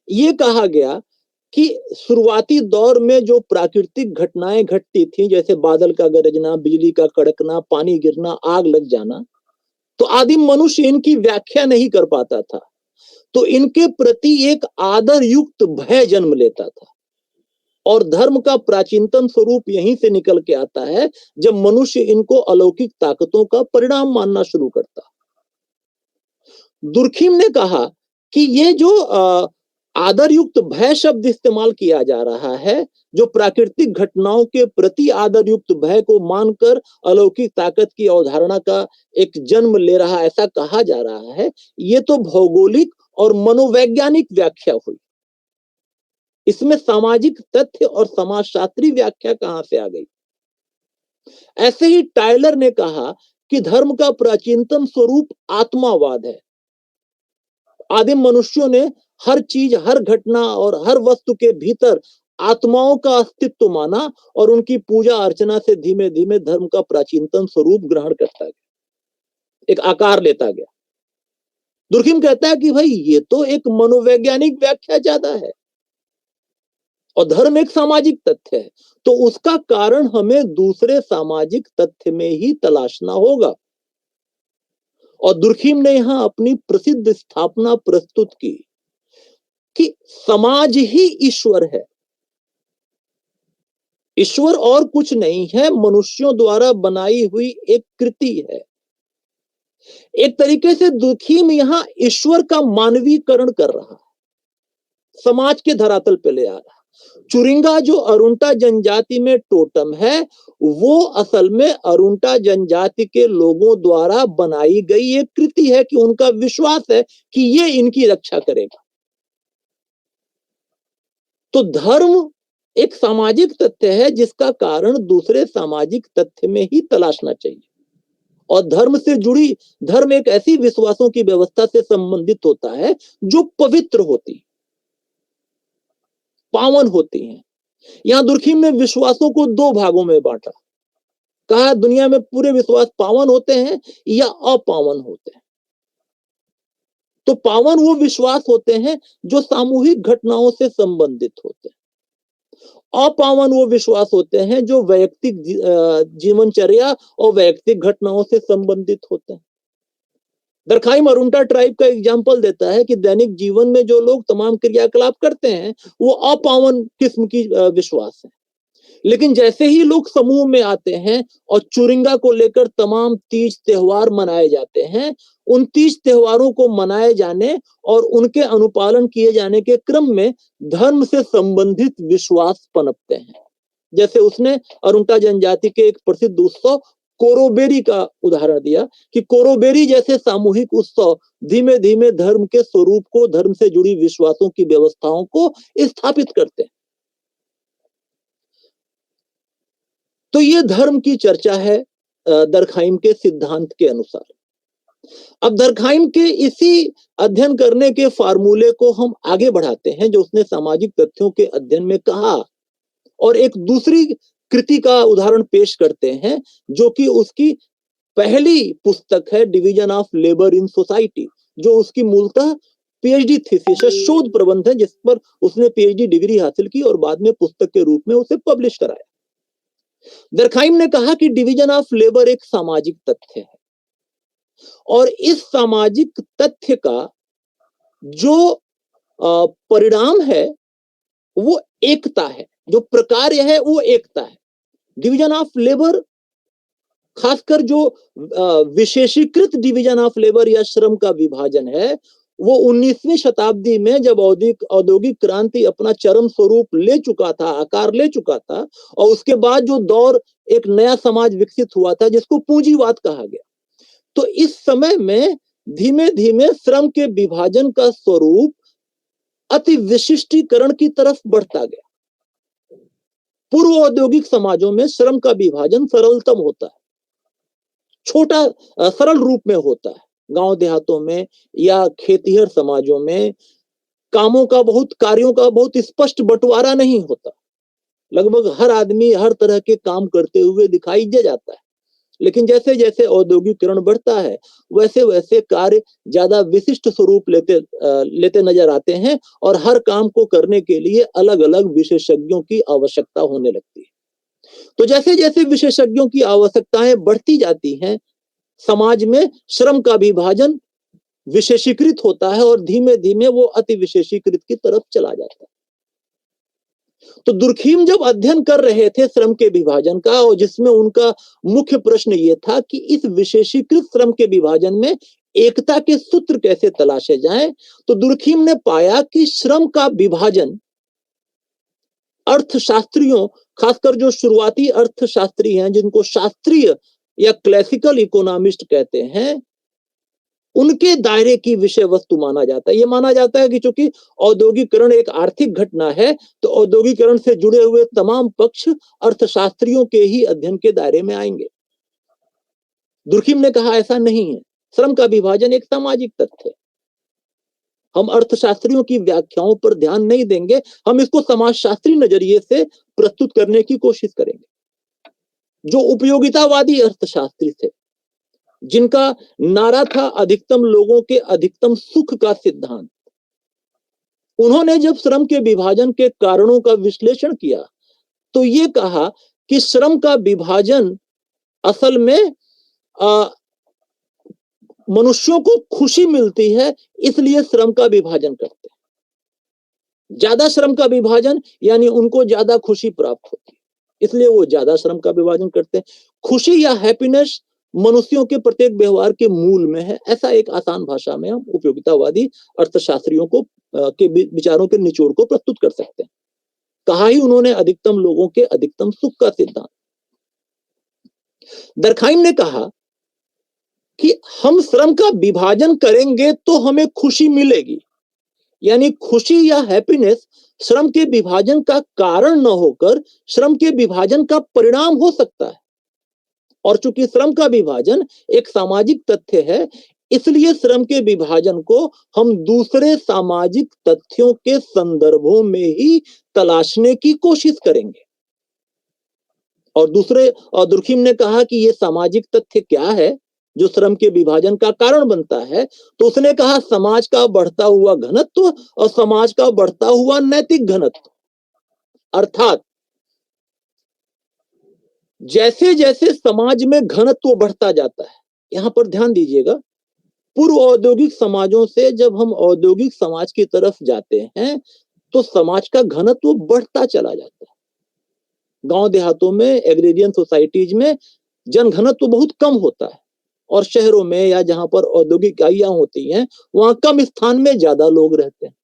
यह कहा गया कि शुरुआती दौर में जो प्राकृतिक घटनाएं घटती थी, जैसे बादल का गरजना, बिजली का कड़कना, पानी गिरना, आग लग जाना, तो आदिम मनुष्य इनकी व्याख्या नहीं कर पाता था, तो इनके प्रति एक आदर युक्त भय जन्म लेता था। और धर्म का प्राचीनतम स्वरूप यहीं से निकल के आता है जब मनुष्य इनको अलौकिक ताकतों का परिणाम मानना शुरू करता। दुर्खिम ने कहा कि ये जो आदर युक्त भय शब्द इस्तेमाल किया जा रहा है, जो प्राकृतिक घटनाओं के प्रति आदर युक्त भय को मानकर अलौकिक ताकत की अवधारणा का एक जन्म ले रहा, ऐसा कहा जा रहा है, ये तो भौगोलिक और मनोवैज्ञानिक व्याख्या हुई। इसमें सामाजिक तथ्य और समाजशास्त्री व्याख्या कहां से आ गई? ऐसे ही टायलर ने कहा कि धर्म का प्राचीनतम स्वरूप आत्मावाद है। आदिम मनुष्यों ने हर चीज, हर घटना और हर वस्तु के भीतर आत्माओं का अस्तित्व माना और उनकी पूजा अर्चना से धीमे धीमे धर्म का प्राचीनतम स्वरूप ग्रहण करता गया, एक आकार लेता गया। दुर्खिम कहता है कि भाई ये तो एक मनोवैज्ञानिक व्याख्या ज्यादा है और धर्म एक सामाजिक तथ्य है, तो उसका कारण हमें दूसरे सामाजिक तथ्य में ही तलाशना होगा। और दुर्खिम ने यहां अपनी प्रसिद्ध स्थापना प्रस्तुत की कि समाज ही ईश्वर है। ईश्वर और कुछ नहीं है, मनुष्यों द्वारा बनाई हुई एक कृति है। एक तरीके से दुर्खिम यहां ईश्वर का मानवीकरण कर रहा है, समाज के धरातल पे ले आ रहा। चुरिंगा जो अरुंटा जनजाति में टोटम है, वो असल में अरुंटा जनजाति के लोगों द्वारा बनाई गई एक कृति है कि उनका विश्वास है कि ये इनकी रक्षा करेगा। तो धर्म एक सामाजिक तथ्य है जिसका कारण दूसरे सामाजिक तथ्य में ही तलाशना चाहिए। और धर्म एक ऐसी विश्वासों की व्यवस्था से संबंधित होता है जो पवित्र होती, पावन होती हैं। यहां दुर्खिम ने विश्वासों को दो भागों में बांटा। कहा दुनिया में पूरे विश्वास पावन होते हैं या अपावन होते हैं। तो पावन वो विश्वास होते हैं जो सामूहिक घटनाओं से संबंधित होते हैं। अपावन वो विश्वास होते हैं जो वैयक्तिक जीवनचर्या और वैयक्तिक घटनाओं से संबंधित होते हैं। दरखाइम अरुंटा ट्राइब का एग्जाम्पल देता है कि दैनिक जीवन में जो लोग तमाम क्रियाकलाप करते हैं वो अपावन किस्म की विश्वास है। लेकिन जैसे ही लोग समूह में आते हैं और चुरिंगा को लेकर तमाम तीज त्योहार मनाए जाते हैं, उन तीज त्योहारों को मनाए जाने और उनके अनुपालन किए जाने के क्रम में धर्म से संबंधित विश्वास पनपते हैं। जैसे उसने अरुंटा जनजाति के एक प्रसिद्ध उत्सव कोरोबेरी का उदाहरण दिया कि कोरोबेरी जैसे सामूहिक उत्सव धीमे धीमे धर्म के स्वरूप को, धर्म से जुड़ी विश्वासों की व्यवस्थाओं को स्थापित करते हैं। तो ये धर्म की चर्चा है दरखाइम के सिद्धांत के अनुसार। अब दरखाइम के इसी अध्ययन करने के फार्मूले को हम आगे बढ़ाते हैं जो उसने सामाजिक तथ्यों के अध्ययन में कहा, और एक दूसरी कृति का उदाहरण पेश करते हैं जो कि उसकी पहली पुस्तक है division of labour in society, जो उसकी मूलतः पीएचडी थीसिस है, शोध प्रबंध है, जिस पर उसने पीएचडी डिग्री हासिल की और बाद में पुस्तक के रूप में उसे पब्लिश कराया। दरखाइम ने कहा कि डिवीजन ऑफ लेबर एक सामाजिक तथ्य है और इस सामाजिक तथ्य का जो परिणाम है वो एकता है, जो प्रकार्य है वो एकता है। डिवीजन ऑफ लेबर, खासकर जो विशेषीकृत डिवीजन ऑफ लेबर या श्रम का विभाजन है, वो 19वीं शताब्दी में जब औद्योगिक क्रांति अपना चरम स्वरूप ले चुका था, आकार ले चुका था, और उसके बाद जो दौर एक नया समाज विकसित हुआ था जिसको पूंजीवाद कहा गया, तो इस समय में धीमे धीमे श्रम के विभाजन का स्वरूप अति विशिष्टीकरण की तरफ बढ़ता गया। पूर्व औद्योगिक समाजों में श्रम का विभाजन सरलतम होता है, छोटा सरल रूप में होता है। गांव देहातों में या खेतीहर समाजों में कार्यों का बहुत स्पष्ट बंटवारा नहीं होता। लगभग हर आदमी हर तरह के काम करते हुए दिखाई दे जाता है। लेकिन जैसे जैसे औद्योगिकरण बढ़ता है वैसे वैसे कार्य ज्यादा विशिष्ट स्वरूप लेते नजर आते हैं और हर काम को करने के लिए अलग अलग विशेषज्ञों की आवश्यकता होने लगती है। तो जैसे जैसे विशेषज्ञों की आवश्यकताएं बढ़ती जाती हैं, समाज में श्रम का विभाजन विशेषीकृत होता है और धीमे धीमे वो अति विशेषीकृत की तरफ चला जाता है। तो दुर्खीम जब अध्ययन कर रहे थे श्रम के विभाजन का, और जिसमें उनका मुख्य प्रश्न ये था कि इस विशेषीकृत श्रम के विभाजन में एकता के सूत्र कैसे तलाशे जाएं, तो दुर्खीम ने पाया कि श्रम का विभाजन अर्थशास्त्रियों, खासकर जो शुरुआती अर्थशास्त्री हैं जिनको शास्त्रीय या क्लासिकल इकोनॉमिस्ट कहते हैं, उनके दायरे की विषय वस्तु माना जाता है। यह माना जाता है कि चूंकि औद्योगिकरण एक आर्थिक घटना है तो औद्योगिकरण से जुड़े हुए तमाम पक्ष अर्थशास्त्रियों के ही अध्ययन के दायरे में आएंगे। दुर्खीम ने कहा ऐसा नहीं है, श्रम का विभाजन एक सामाजिक तथ्य है। हम अर्थशास्त्रियों की व्याख्याओं पर ध्यान नहीं देंगे, हम इसको समाजशास्त्री नजरिए से प्रस्तुत करने की कोशिश करेंगे। जो उपयोगितावादी अर्थशास्त्री थे, जिनका नारा था अधिकतम लोगों के अधिकतम सुख का सिद्धांत, उन्होंने जब श्रम के विभाजन के कारणों का विश्लेषण किया तो ये कहा कि श्रम का विभाजन असल में मनुष्यों को खुशी मिलती है, इसलिए श्रम का विभाजन करते हैं। ज्यादा श्रम का विभाजन यानी उनको ज्यादा खुशी प्राप्त होती है, इसलिए वो ज्यादा श्रम का विभाजन करते हैं। खुशी या हैप्पीनेस मनुष्यों के प्रत्येक व्यवहार के मूल में है, ऐसा एक आसान भाषा में हम उपयोगितावादी अर्थशास्त्रियों को के विचारों के निचोड़ को प्रस्तुत कर सकते हैं। कहा ही उन्होंने अधिकतम लोगों के अधिकतम सुख का सिद्धांत। दरखाइम ने कहा कि हम श्रम का विभाजन करेंगे तो हमें खुशी मिलेगी, यानी खुशी या हैप्पीनेस श्रम के विभाजन का कारण न होकर श्रम के विभाजन का परिणाम हो सकता है। और चूंकि श्रम का विभाजन एक सामाजिक तथ्य है, इसलिए श्रम के विभाजन को हम दूसरे सामाजिक तथ्यों के संदर्भों में ही तलाशने की कोशिश करेंगे। और दुर्खिम ने कहा कि ये सामाजिक तथ्य क्या है जो श्रम के विभाजन का कारण बनता है, तो उसने कहा समाज का बढ़ता हुआ घनत्व और समाज का बढ़ता हुआ नैतिक घनत्व। अर्थात जैसे जैसे समाज में घनत्व बढ़ता जाता है, यहां पर ध्यान दीजिएगा, पूर्व औद्योगिक समाजों से जब हम औद्योगिक समाज की तरफ जाते हैं तो समाज का घनत्व बढ़ता चला जाता है। गांव देहातों में, एग्रेरियन सोसाइटीज में जनघनत्व बहुत कम होता है, और शहरों में या जहां पर औद्योगिक इकाइयां होती हैं वहां कम स्थान में ज्यादा लोग रहते हैं।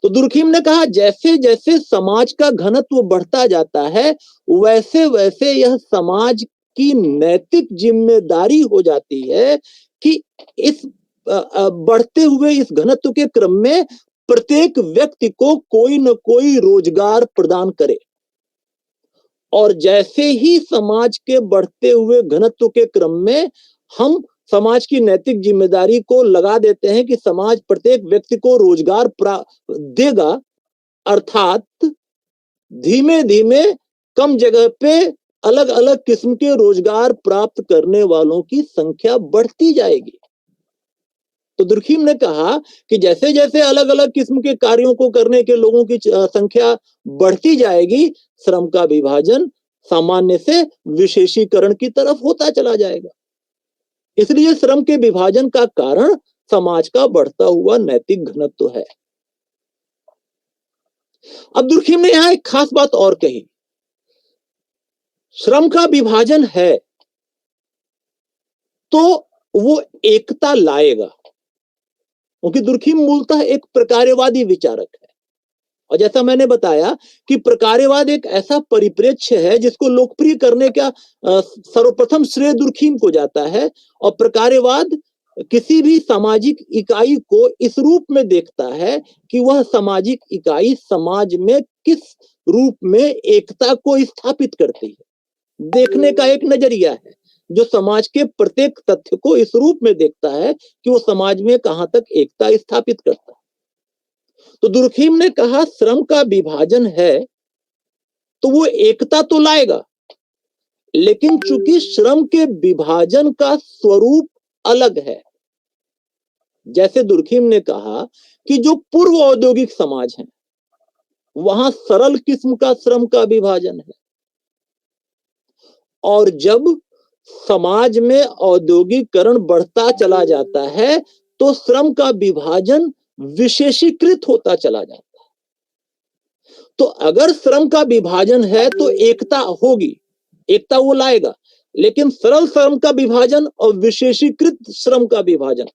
तो दुर्खिम ने कहा जैसे जैसे समाज का घनत्व बढ़ता जाता है, वैसे वैसे यह समाज की नैतिक जिम्मेदारी हो जाती है कि इस बढ़ते हुए इस घनत्व के क्रम में प्रत्येक व्यक्ति को कोई न कोई रोजगार प्रदान करे। और जैसे ही समाज के बढ़ते हुए घनत्व के क्रम में हम समाज की नैतिक जिम्मेदारी को लगा देते हैं कि समाज प्रत्येक व्यक्ति को रोजगार देगा, अर्थात धीमे धीमे कम जगह पे अलग अलग किस्म के रोजगार प्राप्त करने वालों की संख्या बढ़ती जाएगी। तो दुर्खिम ने कहा कि जैसे जैसे अलग अलग किस्म के कार्यों को करने के लोगों की संख्या बढ़ती जाएगी, श्रम का विभाजन सामान्य से विशेषीकरण की तरफ होता चला जाएगा। इसलिए श्रम के विभाजन का कारण समाज का बढ़ता हुआ नैतिक घनत्व है। अब दुर्खिम ने यहां एक खास बात और कही, श्रम का विभाजन है तो वो एकता लाएगा, क्योंकि दुर्खिम मूलतः एक प्रकार्यवादी विचारक है। और जैसा मैंने बताया कि प्रकार्यवाद एक ऐसा परिप्रेक्ष्य है जिसको लोकप्रिय करने का सर्वप्रथम श्रेय दुर्खिम को जाता है। और प्रकार्यवाद किसी भी सामाजिक इकाई को इस रूप में देखता है कि वह सामाजिक इकाई समाज में किस रूप में एकता को स्थापित करती है। देखने का एक नजरिया है जो समाज के प्रत्येक तथ्य को इस रूप में देखता है कि वो समाज में कहां तक एकता स्थापित करता है। तो दुर्खिम ने कहा श्रम का विभाजन है तो वो एकता तो लाएगा, लेकिन चूंकि श्रम के विभाजन का स्वरूप अलग है। जैसे दुर्खिम ने कहा कि जो पूर्व औद्योगिक समाज है वहां सरल किस्म का श्रम का विभाजन है, और जब समाज में औद्योगिकरण बढ़ता चला जाता है तो श्रम का विभाजन विशेषीकृत होता चला जाता है। तो अगर श्रम का विभाजन है तो एकता होगी, एकता वो लाएगा, लेकिन सरल श्रम का विभाजन और विशेषीकृत श्रम का विभाजन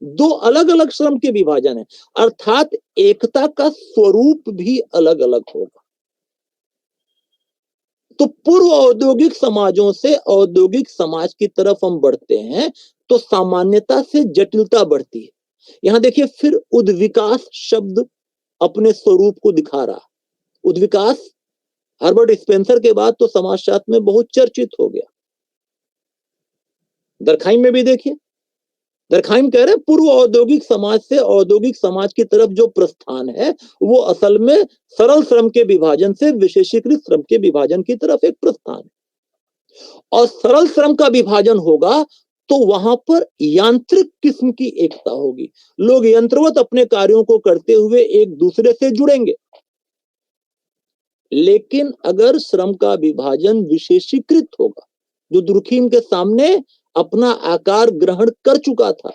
दो अलग अलग श्रम के विभाजन है, अर्थात एकता का स्वरूप भी अलग अलग होगा। तो पूर्व औद्योगिक समाजों से औद्योगिक समाज की तरफ हम बढ़ते हैं तो सामान्यता से जटिलता बढ़ती है। यहां देखिए फिर उद्विकास शब्द अपने स्वरूप को दिखा रहा। उद्विकास हर्बर्ट स्पेंसर के बाद तो समाजशास्त्र में बहुत चर्चित हो गया। दरखाइम में भी देखिए, दरखाइम कह रहे पूर्व औद्योगिक समाज से औद्योगिक समाज की तरफ जो प्रस्थान है वो असल में सरल श्रम के विभाजन से विशेषीकृत श्रम के विभाजन की तरफ एक प्रस्थान है। और सरल श्रम का विभाजन होगा तो वहां पर यांत्रिक किस्म की एकता होगी, लोग यंत्रवत अपने कार्यों को करते हुए एक दूसरे से जुड़ेंगे। लेकिन अगर श्रम का विभाजन विशेषीकृत होगा, जो दुर्खिम के सामने अपना आकार ग्रहण कर चुका था,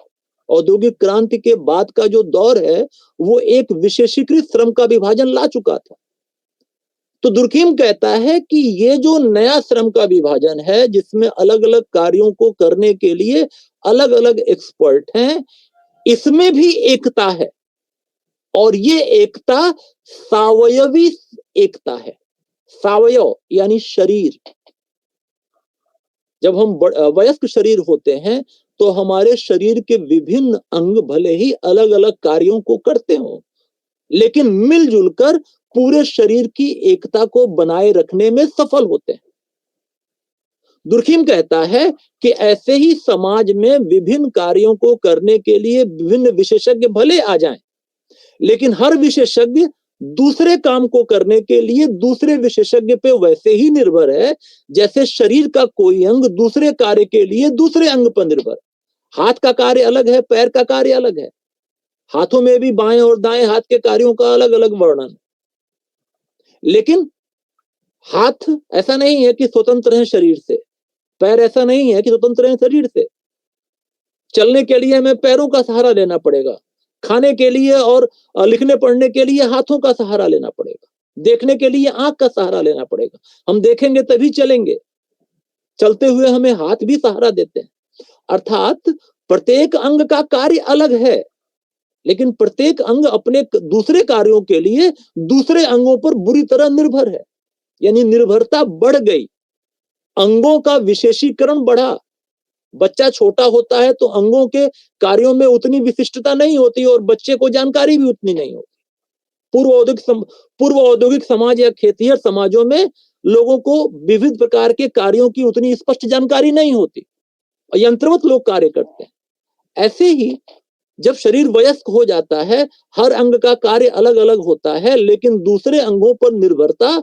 औद्योगिक क्रांति के बाद का जो दौर है वो एक विशेषीकृत श्रम का विभाजन ला चुका था। तो दुर्खिम कहता है कि ये जो नया श्रम का विभाजन है जिसमें अलग अलग कार्यों को करने के लिए अलग अलग एक्सपर्ट हैं, इसमें भी एकता है, और ये एकता सावयवी एकता है। सावयव यानी शरीर। जब हम वयस्क शरीर होते हैं तो हमारे शरीर के विभिन्न अंग भले ही अलग अलग कार्यों को करते हों, लेकिन मिलजुल कर पूरे शरीर की एकता को बनाए रखने में सफल होते हैं। दुर्खिम कहता है कि ऐसे ही समाज में विभिन्न कार्यों को करने के लिए विभिन्न विशेषज्ञ भले आ जाएं, लेकिन हर विशेषज्ञ दूसरे काम को करने के लिए दूसरे विशेषज्ञ पे वैसे ही निर्भर है जैसे शरीर का कोई अंग दूसरे कार्य के लिए दूसरे अंग पर निर्भर। हाथ का कार्य अलग है, पैर का कार्य अलग है। हाथों में भी बाएं और दाएं हाथ के कार्यों का अलग अलग वर्णन, लेकिन हाथ ऐसा नहीं है कि स्वतंत्र है शरीर से, पैर ऐसा नहीं है कि स्वतंत्र है शरीर से। चलने के लिए हमें पैरों का सहारा लेना पड़ेगा, खाने के लिए और लिखने पढ़ने के लिए हाथों का सहारा लेना पड़ेगा, देखने के लिए आंख का सहारा लेना पड़ेगा। हम देखेंगे तभी चलेंगे, चलते हुए हमें हाथ भी सहारा देते हैं। अर्थात प्रत्येक अंग का कार्य अलग है, लेकिन प्रत्येक अंग अपने दूसरे कार्यों के लिए दूसरे अंगों पर बुरी तरह निर्भर है। यानी निर्भरता बढ़ गई, अंगों का विशेषीकरण बढ़ा। बच्चा छोटा होता है तो अंगों के कार्यों में उतनी विशिष्टता नहीं होती और बच्चे को जानकारी भी उतनी नहीं होती। पूर्व औद्योगिक समाज या खेतिहर समाजों में लोगों को विविध प्रकार के कार्यों की उतनी स्पष्ट जानकारी नहीं होती और यंत्रवत लोग कार्य करते हैं। ऐसे ही जब शरीर वयस्क हो जाता है, हर अंग का कार्य अलग अलग होता है, लेकिन दूसरे अंगों पर निर्भरता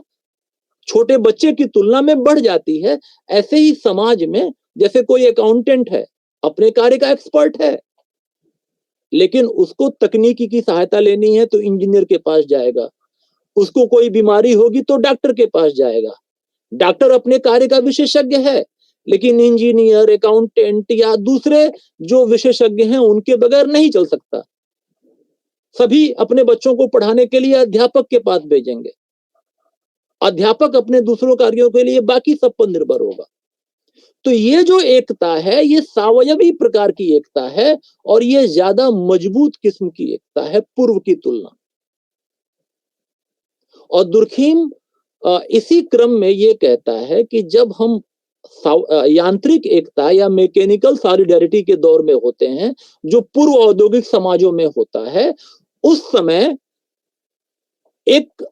छोटे बच्चे की तुलना में बढ़ जाती है। ऐसे ही समाज में जैसे कोई अकाउंटेंट है, अपने कार्य का एक्सपर्ट है, लेकिन उसको तकनीकी की सहायता लेनी है तो इंजीनियर के पास जाएगा, उसको कोई बीमारी होगी तो डॉक्टर के पास जाएगा। डॉक्टर अपने कार्य का विशेषज्ञ है, लेकिन इंजीनियर, अकाउंटेंट या दूसरे जो विशेषज्ञ हैं उनके बगैर नहीं चल सकता। सभी अपने बच्चों को पढ़ाने के लिए अध्यापक के पास भेजेंगे, अध्यापक अपने दूसरों कार्यों के लिए बाकी सब पर निर्भर होगा। तो ये जो एकता है, ये सावयवी प्रकार की एकता है और ये ज्यादा मजबूत किस्म की एकता है पूर्व की तुलना। और दुर्खीम इसी क्रम में ये कहता है कि जब हम यांत्रिक एकता या मैकेनिकल सॉलिडेरिटी के दौर में होते हैं, जो पूर्व औद्योगिक समाजों में होता है, उस समय एक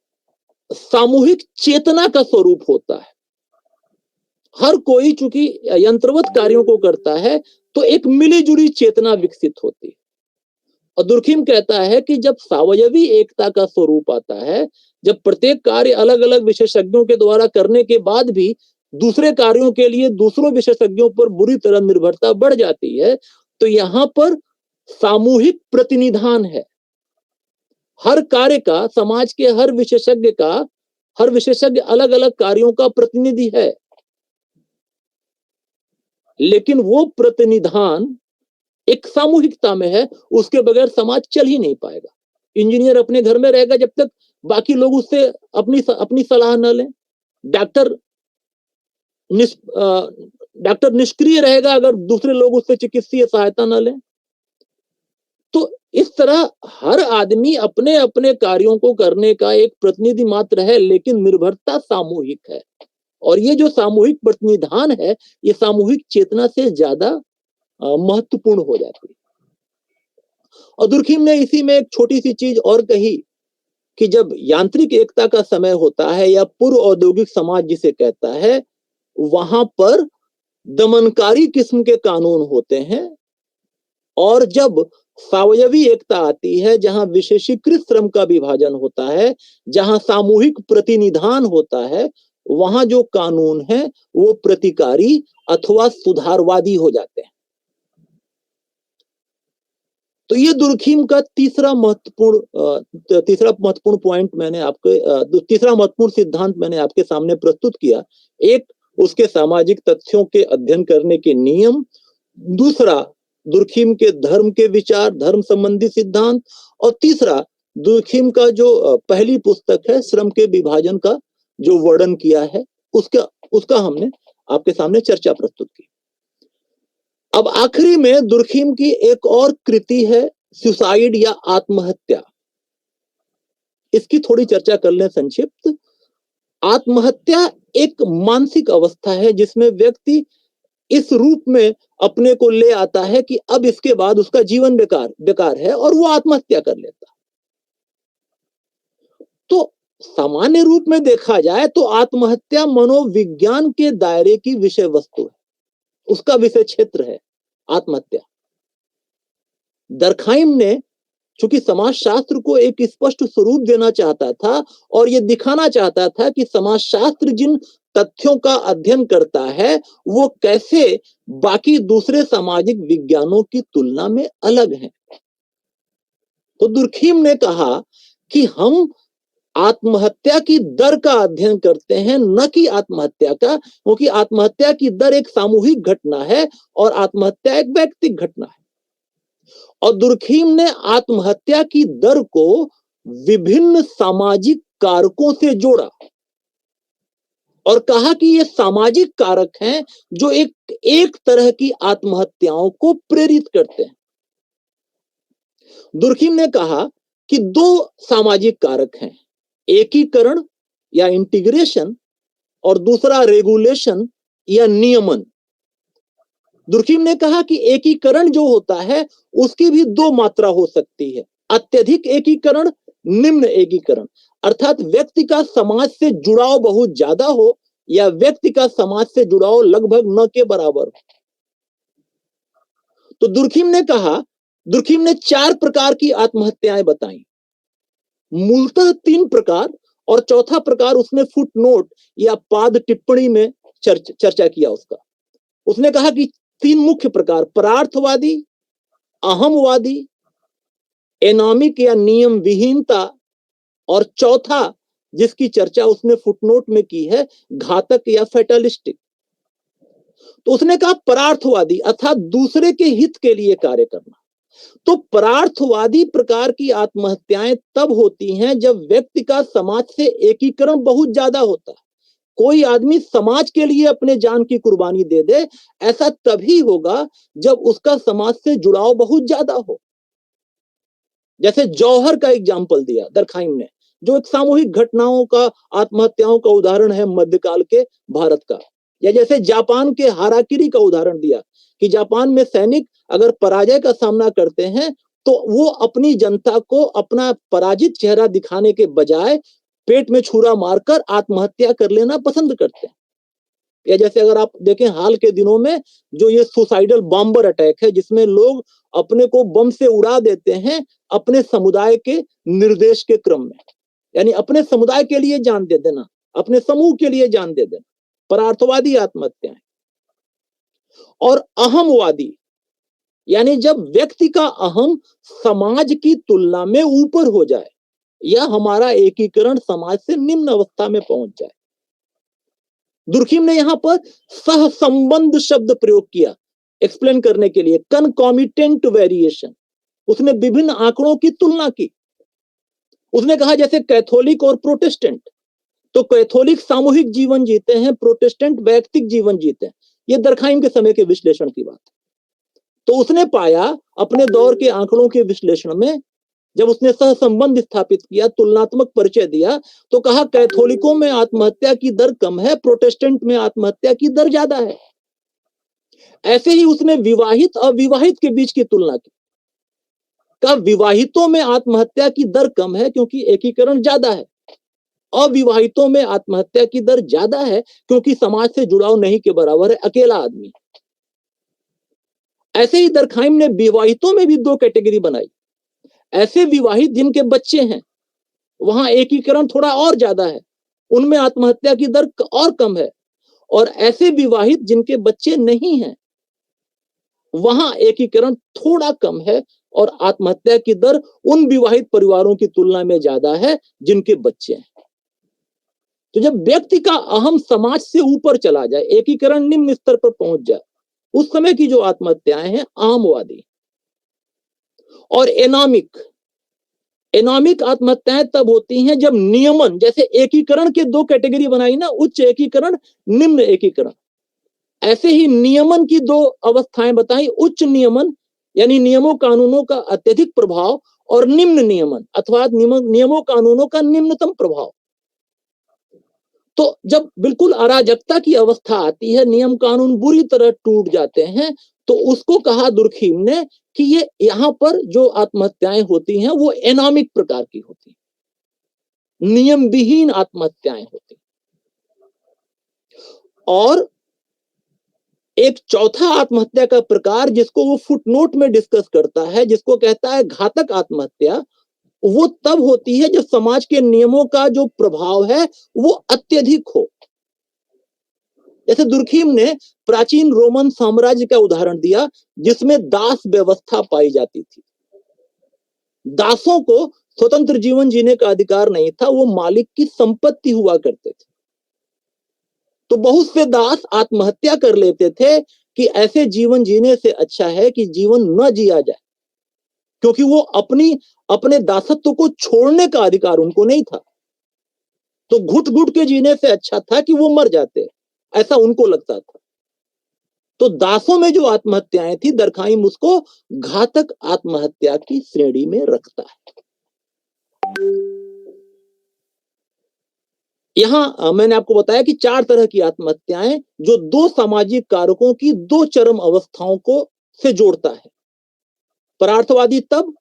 सामूहिक चेतना का स्वरूप होता है। हर कोई चूंकि यंत्रवत कार्यों को करता है तो एक मिली जुली चेतना विकसित होती है। और दुर्खिम कहता है कि जब सावयवी एकता का स्वरूप आता है, जब प्रत्येक कार्य अलग अलग विशेषज्ञों के द्वारा करने के बाद भी दूसरे कार्यों के लिए दूसरों विशेषज्ञों पर बुरी तरह निर्भरता बढ़ जाती है, तो यहां पर सामूहिक प्रतिनिधान है। हर कार्य का, समाज के हर विशेषज्ञ अलग अलग कार्यों का प्रतिनिधि है, लेकिन वो प्रतिनिधान एक सामूहिकता में है, उसके बगैर समाज चल ही नहीं पाएगा। इंजीनियर अपने घर में रहेगा जब तक बाकी लोग उससे अपनी सलाह न लें। डॉक्टर डॉक्टर निष्क्रिय रहेगा अगर दूसरे लोग उससे चिकित्सीय सहायता न लें। तो इस तरह हर आदमी अपने अपने कार्यों को करने का एक प्रतिनिधि मात्र है, लेकिन निर्भरता सामूहिक है। और ये जो सामूहिक प्रतिनिधान है, ये सामूहिक चेतना से ज्यादा महत्वपूर्ण हो जाती है। और दुर्खिम ने इसी में एक छोटी सी चीज और कही कि जब यांत्रिक एकता का समय होता है या पूर्व औद्योगिक समाज जिसे कहता है, वहां पर दमनकारी किस्म के कानून होते हैं। और जब सावयवी एकता आती है, जहां विशेषीकृत श्रम का विभाजन होता है, जहां सामूहिक प्रतिनिधान होता है, वहां जो कानून है वो प्रतिकारी अथवा सुधारवादी हो जाते हैं। तो ये दुर्खिम का तीसरा महत्वपूर्ण पॉइंट मैंने आपके तीसरा महत्वपूर्ण सिद्धांत मैंने आपके सामने प्रस्तुत किया। एक, उसके सामाजिक तथ्यों के अध्ययन करने के नियम। दूसरा, दुर्खिम के धर्म के विचार, धर्म संबंधी सिद्धांत। और तीसरा, दुर्खिम का जो पहली पुस्तक है श्रम के विभाजन का जो वर्णन किया है, उसका हमने आपके सामने चर्चा प्रस्तुत की। अब आखिरी में दुर्खिम की एक और कृति है, सुसाइड या आत्महत्या। इसकी थोड़ी चर्चा कर लें संक्षिप्त। आत्महत्या एक मानसिक अवस्था है जिसमें व्यक्ति इस रूप में अपने को ले आता है कि अब इसके बाद उसका जीवन बेकार है और वो आत्महत्या कर लेता। तो सामान्य रूप में देखा जाए तो आत्महत्या मनोविज्ञान के दायरे की विषय वस्तु है, उसका विषय क्षेत्र है आत्महत्या। दरखाइम ने चूंकि समाजशास्त्र को एक स्पष्ट स्वरूप देना चाहता था और यह दिखाना चाहता था कि समाजशास्त्र जिन तथ्यों का अध्ययन करता है वो कैसे बाकी दूसरे सामाजिक विज्ञानों की तुलना में अलग हैं, तो दुर्खीम ने कहा कि हम आत्महत्या की दर का अध्ययन करते हैं, न कि आत्महत्या का, क्योंकि आत्महत्या की दर एक सामूहिक घटना है और आत्महत्या एक व्यक्तिगत घटना है। और दुर्खीम ने आत्महत्या की दर को विभिन्न सामाजिक कारकों से जोड़ा और कहा कि ये सामाजिक कारक हैं जो एक तरह की आत्महत्याओं को प्रेरित करते हैं। दुर्खीम ने कहा कि दो सामाजिक कारक हैं, एकीकरण या इंटीग्रेशन और दूसरा रेगुलेशन या नियमन। दुर्खीम ने कहा कि एकीकरण जो होता है उसकी भी दो मात्रा हो सकती है, अत्यधिक एकीकरण, निम्न एकीकरण, अर्थात व्यक्ति का समाज से जुड़ाव बहुत ज्यादा हो या व्यक्ति का समाज से जुड़ाव लगभग न के बराबर हो। तो दुर्खीम ने 4 प्रकार की आत्महत्याएं बताई, मूलतः 3 प्रकार, और चौथा प्रकार उसने फुटनोट या पाद टिप्पणी में चर्चा किया उसका। उसने कहा कि 3 मुख्य प्रकार, परार्थवादी, अहमवादी, एनामिक या नियम विहीनता, और चौथा जिसकी चर्चा उसने फुटनोट में की है, घातक या फैटलिस्टिक। तो उसने कहा परार्थवादी अर्थात दूसरे के हित के लिए कार्य करना। तो परार्थवादी प्रकार की आत्महत्याएं तब होती हैं जब व्यक्ति का समाज से एकीकरण बहुत ज्यादा होता है। कोई आदमी समाज के लिए अपने जान की कुर्बानी दे दे, ऐसा तभी होगा जब उसका समाज से जुड़ाव बहुत ज्यादा हो। जैसे जौहर का एग्जाम्पल दिया दरखाइम ने, जो एक सामूहिक घटनाओं का, आत्महत्याओं का उदाहरण है मध्यकाल के भारत का। या जैसे जापान के हाराकिरी का उदाहरण दिया कि जापान में सैनिक अगर पराजय का सामना करते हैं तो वो अपनी जनता को अपना पराजित चेहरा दिखाने के बजाय पेट में छुरा मारकर आत्महत्या कर लेना पसंद करते हैं। या जैसे अगर आप देखें हाल के दिनों में जो ये सुसाइडल बॉम्बर अटैक है, जिसमें लोग अपने को बम से उड़ा देते हैं अपने समुदाय के निर्देश के क्रम में, यानी अपने समुदाय के लिए जान दे देना, अपने समूह के लिए जान दे देना, परार्थवादी आत्महत्याएं। और अहमवादी, यानी जब व्यक्ति का अहम समाज की तुलना में ऊपर हो जाए या हमारा एकीकरण समाज से निम्न अवस्था में पहुंच जाए। दुर्खीम ने यहां पर सहसंबंध शब्द प्रयोग किया एक्सप्लेन करने के लिए, कनकॉमिटेंट वेरिएशन। उसने विभिन्न आंकड़ों की तुलना की। उसने कहा जैसे कैथोलिक और प्रोटेस्टेंट, तो कैथोलिक सामूहिक जीवन जीते हैं, प्रोटेस्टेंट वैयक्तिक जीवन जीते हैं। यह दरखाइम के समय के विश्लेषण की बात। तो उसने पाया अपने दौर के आंकड़ों के विश्लेषण में, जब उसने सहसंबंध स्थापित किया, तुलनात्मक परिचय दिया, तो कहा कैथोलिकों में आत्महत्या की दर कम है, प्रोटेस्टेंट में आत्महत्या की दर ज्यादा है। ऐसे ही उसने विवाहित और अविवाहित के बीच की तुलना की, कहा विवाहितों में आत्महत्या की दर कम है क्योंकि एकीकरण ज्यादा है, अविवाहितों में आत्महत्या की दर ज्यादा है क्योंकि समाज से जुड़ाव नहीं के बराबर है, अकेला आदमी। ऐसे ही दरखाइम ने विवाहितों में भी 2 कैटेगरी बनाई, ऐसे विवाहित जिनके बच्चे हैं, वहां एकीकरण थोड़ा और ज्यादा है, उनमें आत्महत्या की दर और कम है, और ऐसे विवाहित जिनके बच्चे नहीं हैं, वहां एकीकरण थोड़ा कम है और आत्महत्या की दर उन विवाहित परिवारों की तुलना में ज्यादा है जिनके बच्चे हैं। तो जब व्यक्ति का अहम समाज से ऊपर चला जाए, एकीकरण निम्न स्तर पर पहुंच जाए, उस समय की जो आत्महत्याएं हैं आमवादी। और एनामिक आत्महत्याएं तब होती हैं जब नियमन, जैसे एकीकरण के 2 कैटेगरी बनाई ना, उच्च एकीकरण, निम्न एकीकरण, ऐसे ही नियमन की 2 अवस्थाएं बताई, उच्च नियमन यानी नियमों कानूनों का अत्यधिक प्रभाव, और निम्न नियमन अथवा नियमों कानूनों का निम्नतम प्रभाव। तो जब बिल्कुल अराजकता की अवस्था आती है, नियम कानून बुरी तरह टूट जाते हैं, तो उसको कहा दुर्खीम ने कि ये यहाँ पर जो आत्महत्याएं होती हैं वो एनामिक प्रकार की होती हैं, नियम विहीन आत्महत्याएं होती हैं। और एक चौथा आत्महत्या का प्रकार जिसको वो फुटनोट में डिस्कस करता है, जिसको कहता है घातक आत्महत्या, वो तब होती है जब समाज के नियमों का जो प्रभाव है वो अत्यधिक हो। जैसे दुर्खीम ने प्राचीन रोमन साम्राज्य का उदाहरण दिया जिसमें दास व्यवस्था पाई जाती थी। दासों को स्वतंत्र जीवन जीने का अधिकार नहीं था, वो मालिक की संपत्ति हुआ करते थे। तो बहुत से दास आत्महत्या कर लेते थे कि ऐसे जीवन जीने से अच्छा है कि जीवन न जिया जाए, क्योंकि वो अपने दासत्व को छोड़ने का अधिकार उनको नहीं था। तो घुट घुट के जीने से अच्छा था कि वो मर जाते, ऐसा उनको लगता था। तो दासों में जो आत्महत्याएं थी, दरखाइम उसको घातक आत्महत्या की श्रेणी में रखता है। यहां मैंने आपको बताया कि 4 तरह की आत्महत्याएं जो 2 सामाजिक कारकों की 2 चरम अवस्थाओं को से जोड़ता है। परार्थवादी तब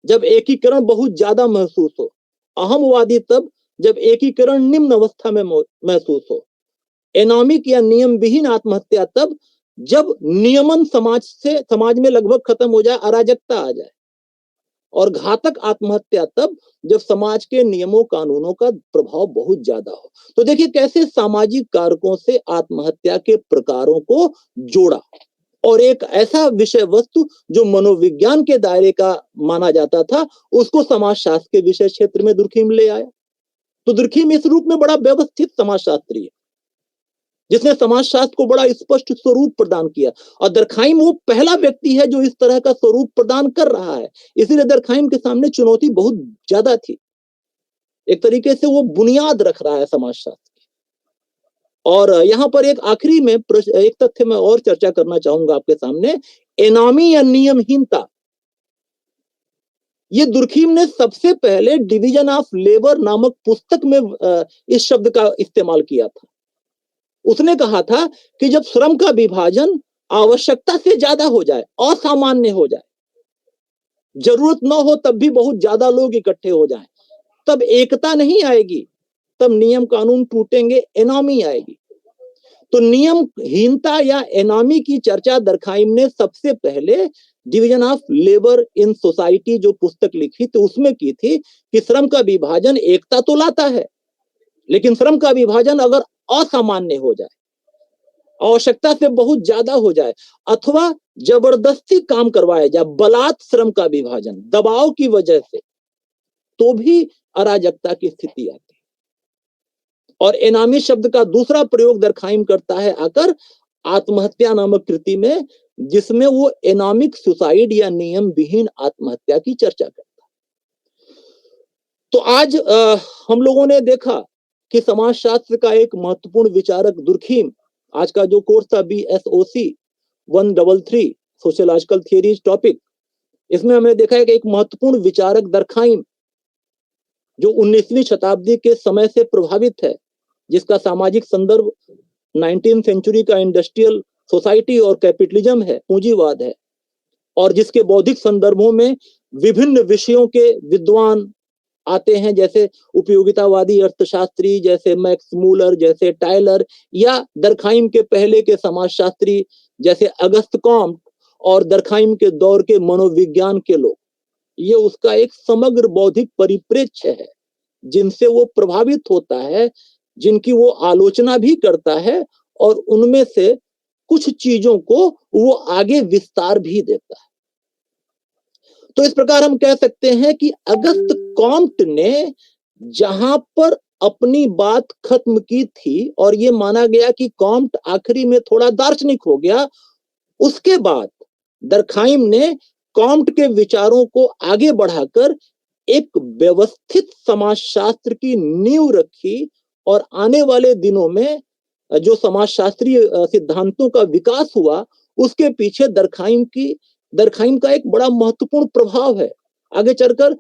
जब एकीकरण बहुत ज्यादा महसूस हो, अहमवादी तब जब एकीकरण निम्न अवस्था में महसूस हो, एनामिक या नियम विहीन आत्महत्या तब जब नियमन समाज में लगभग खत्म हो जाए, अराजकता आ जाए, और घातक आत्महत्या तब जब समाज के नियमों कानूनों का प्रभाव बहुत ज्यादा हो। तो देखिए कैसे सामाजिक कारकों से आत्महत्या के प्रकारों को जोड़ा, और एक ऐसा विषय वस्तु जो मनोविज्ञान के दायरे का माना जाता था, उसको समाजशास्त्र के विषय क्षेत्र में दुर्खीम ले आया। तो दुर्खीम इस रूप में बड़ा व्यवस्थित समाजशास्त्री है जिसने समाजशास्त्र को बड़ा स्पष्ट स्वरूप प्रदान किया, और दरखाइम वो पहला व्यक्ति है जो इस तरह का स्वरूप प्रदान कर रहा है। इसीलिए दरखाइम के सामने चुनौती बहुत ज्यादा थी। एक तरीके से वो बुनियाद रख रहा है समाजशास्त्र की। और यहां पर एक आखिरी में एक तथ्य मैं और चर्चा करना चाहूंगा आपके सामने, एनामी या नियमहीनता। ये दुर्खीम ने सबसे पहले डिवीजन ऑफ लेबर नामक पुस्तक में इस शब्द का इस्तेमाल किया था। उसने कहा था कि जब श्रम का विभाजन आवश्यकता से ज्यादा हो जाए, असामान्य हो जाए, जरूरत न हो तब भी बहुत ज्यादा लोग इकट्ठे हो जाएं, तब एकता नहीं आएगी, तब नियम कानून टूटेंगे, एनामी आएगी। तो नियमहीनता या एनामी की चर्चा दरखाइम ने सबसे पहले division of labour in society जो पुस्तक लिखी थी उसमें की थी कि श्रम का विभाजन एकता तो लाता है, लेकिन श्रम का विभाजन अगर असामान्य हो जाए, आवश्यकता से बहुत ज्यादा हो जाए, अथवा जबरदस्ती काम करवाया जाए, बलात् श्रम का विभाजन दबाव की वजह से, तो भी अराजकता की स्थिति आती है। और एनामी शब्द का दूसरा प्रयोग दरखाइम करता है आकर आत्महत्या नामक कृति में, जिसमें वो एनामिक सुसाइड या नियम विहीन आत्महत्या की चर्चा करता है। तो आज हम लोगों ने देखा कि समाजशास्त्र का एक महत्वपूर्ण विचारक दुर्खीम, आज का जो कोर्स था BSOC 133 सोशियोलॉजिकल थियरीज टॉपिक, इसमें हमने देखा है कि एक महत्वपूर्ण विचारक दरखाइम जो 19वीं शताब्दी के समय से प्रभावित है, जिसका सामाजिक संदर्भ 19वीं सेंचुरी का इंडस्ट्रियल सोसाइटी और कैपिटलिज्म है, पूंजीवाद है, और जिसके बौद्धिक संदर्भों में विभिन्न विषयों के विद्वान आते हैं, जैसे उपयोगितावादी अर्थशास्त्री, जैसे मैक्स मूलर, जैसे टायलर, या दरखाइम के पहले के समाजशास्त्री जैसे अगस्त कॉम्ट, और दरखाइम के दौर के मनोविज्ञान के लोग। ये उसका एक समग्र बौद्धिक परिप्रेक्ष्य है जिनसे वो प्रभावित होता है, जिनकी वो आलोचना भी करता है, और उनमें से कुछ चीजों को वो आगे विस्तार भी देता है। तो इस प्रकार हम कह सकते हैं कि अगस्त कॉम्ट ने जहां पर अपनी बात खत्म की थी, और ये माना गया कि कॉम्ट आखिरी में थोड़ा दार्शनिक हो गया, उसके बाद दरखाइम ने कॉम्ट के विचारों को आगे बढ़ाकर एक व्यवस्थित समाजशास्त्र की नींव रखी, और आने वाले दिनों में जो समाजशास्त्रीय सिद्धांतों का विकास हुआ, उसके पीछे दरखाइम का एक बड़ा महत्वपूर्ण प्रभाव है। आगे चलकर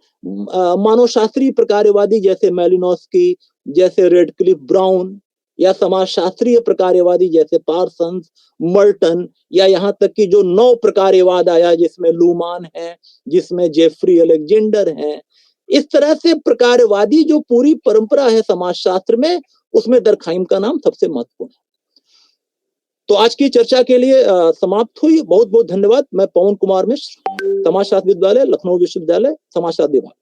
मानवशास्त्रीय प्रकारवादी जैसे मैलिनोस्की, जैसे रेडक्लिफ ब्राउन, या समाजशास्त्रीय प्रकारवादी जैसे पार्सन्स, मर्टन, या यहाँ तक कि जो नौ प्रकारवाद आया जिसमें लूमान है, जिसमें जेफरी अलेक्जेंडर है, इस तरह से प्रकारवादी जो पूरी परंपरा है समाजशास्त्र में, उसमें दरखाइम का नाम सबसे महत्वपूर्ण है। तो आज की चर्चा के लिए समाप्त हुई। बहुत बहुत धन्यवाद। मैं पवन कुमार मिश्र, समाजशास्त्र विश्वविद्यालय, लखनऊ विश्वविद्यालय, समाजशास्त्र विभाग।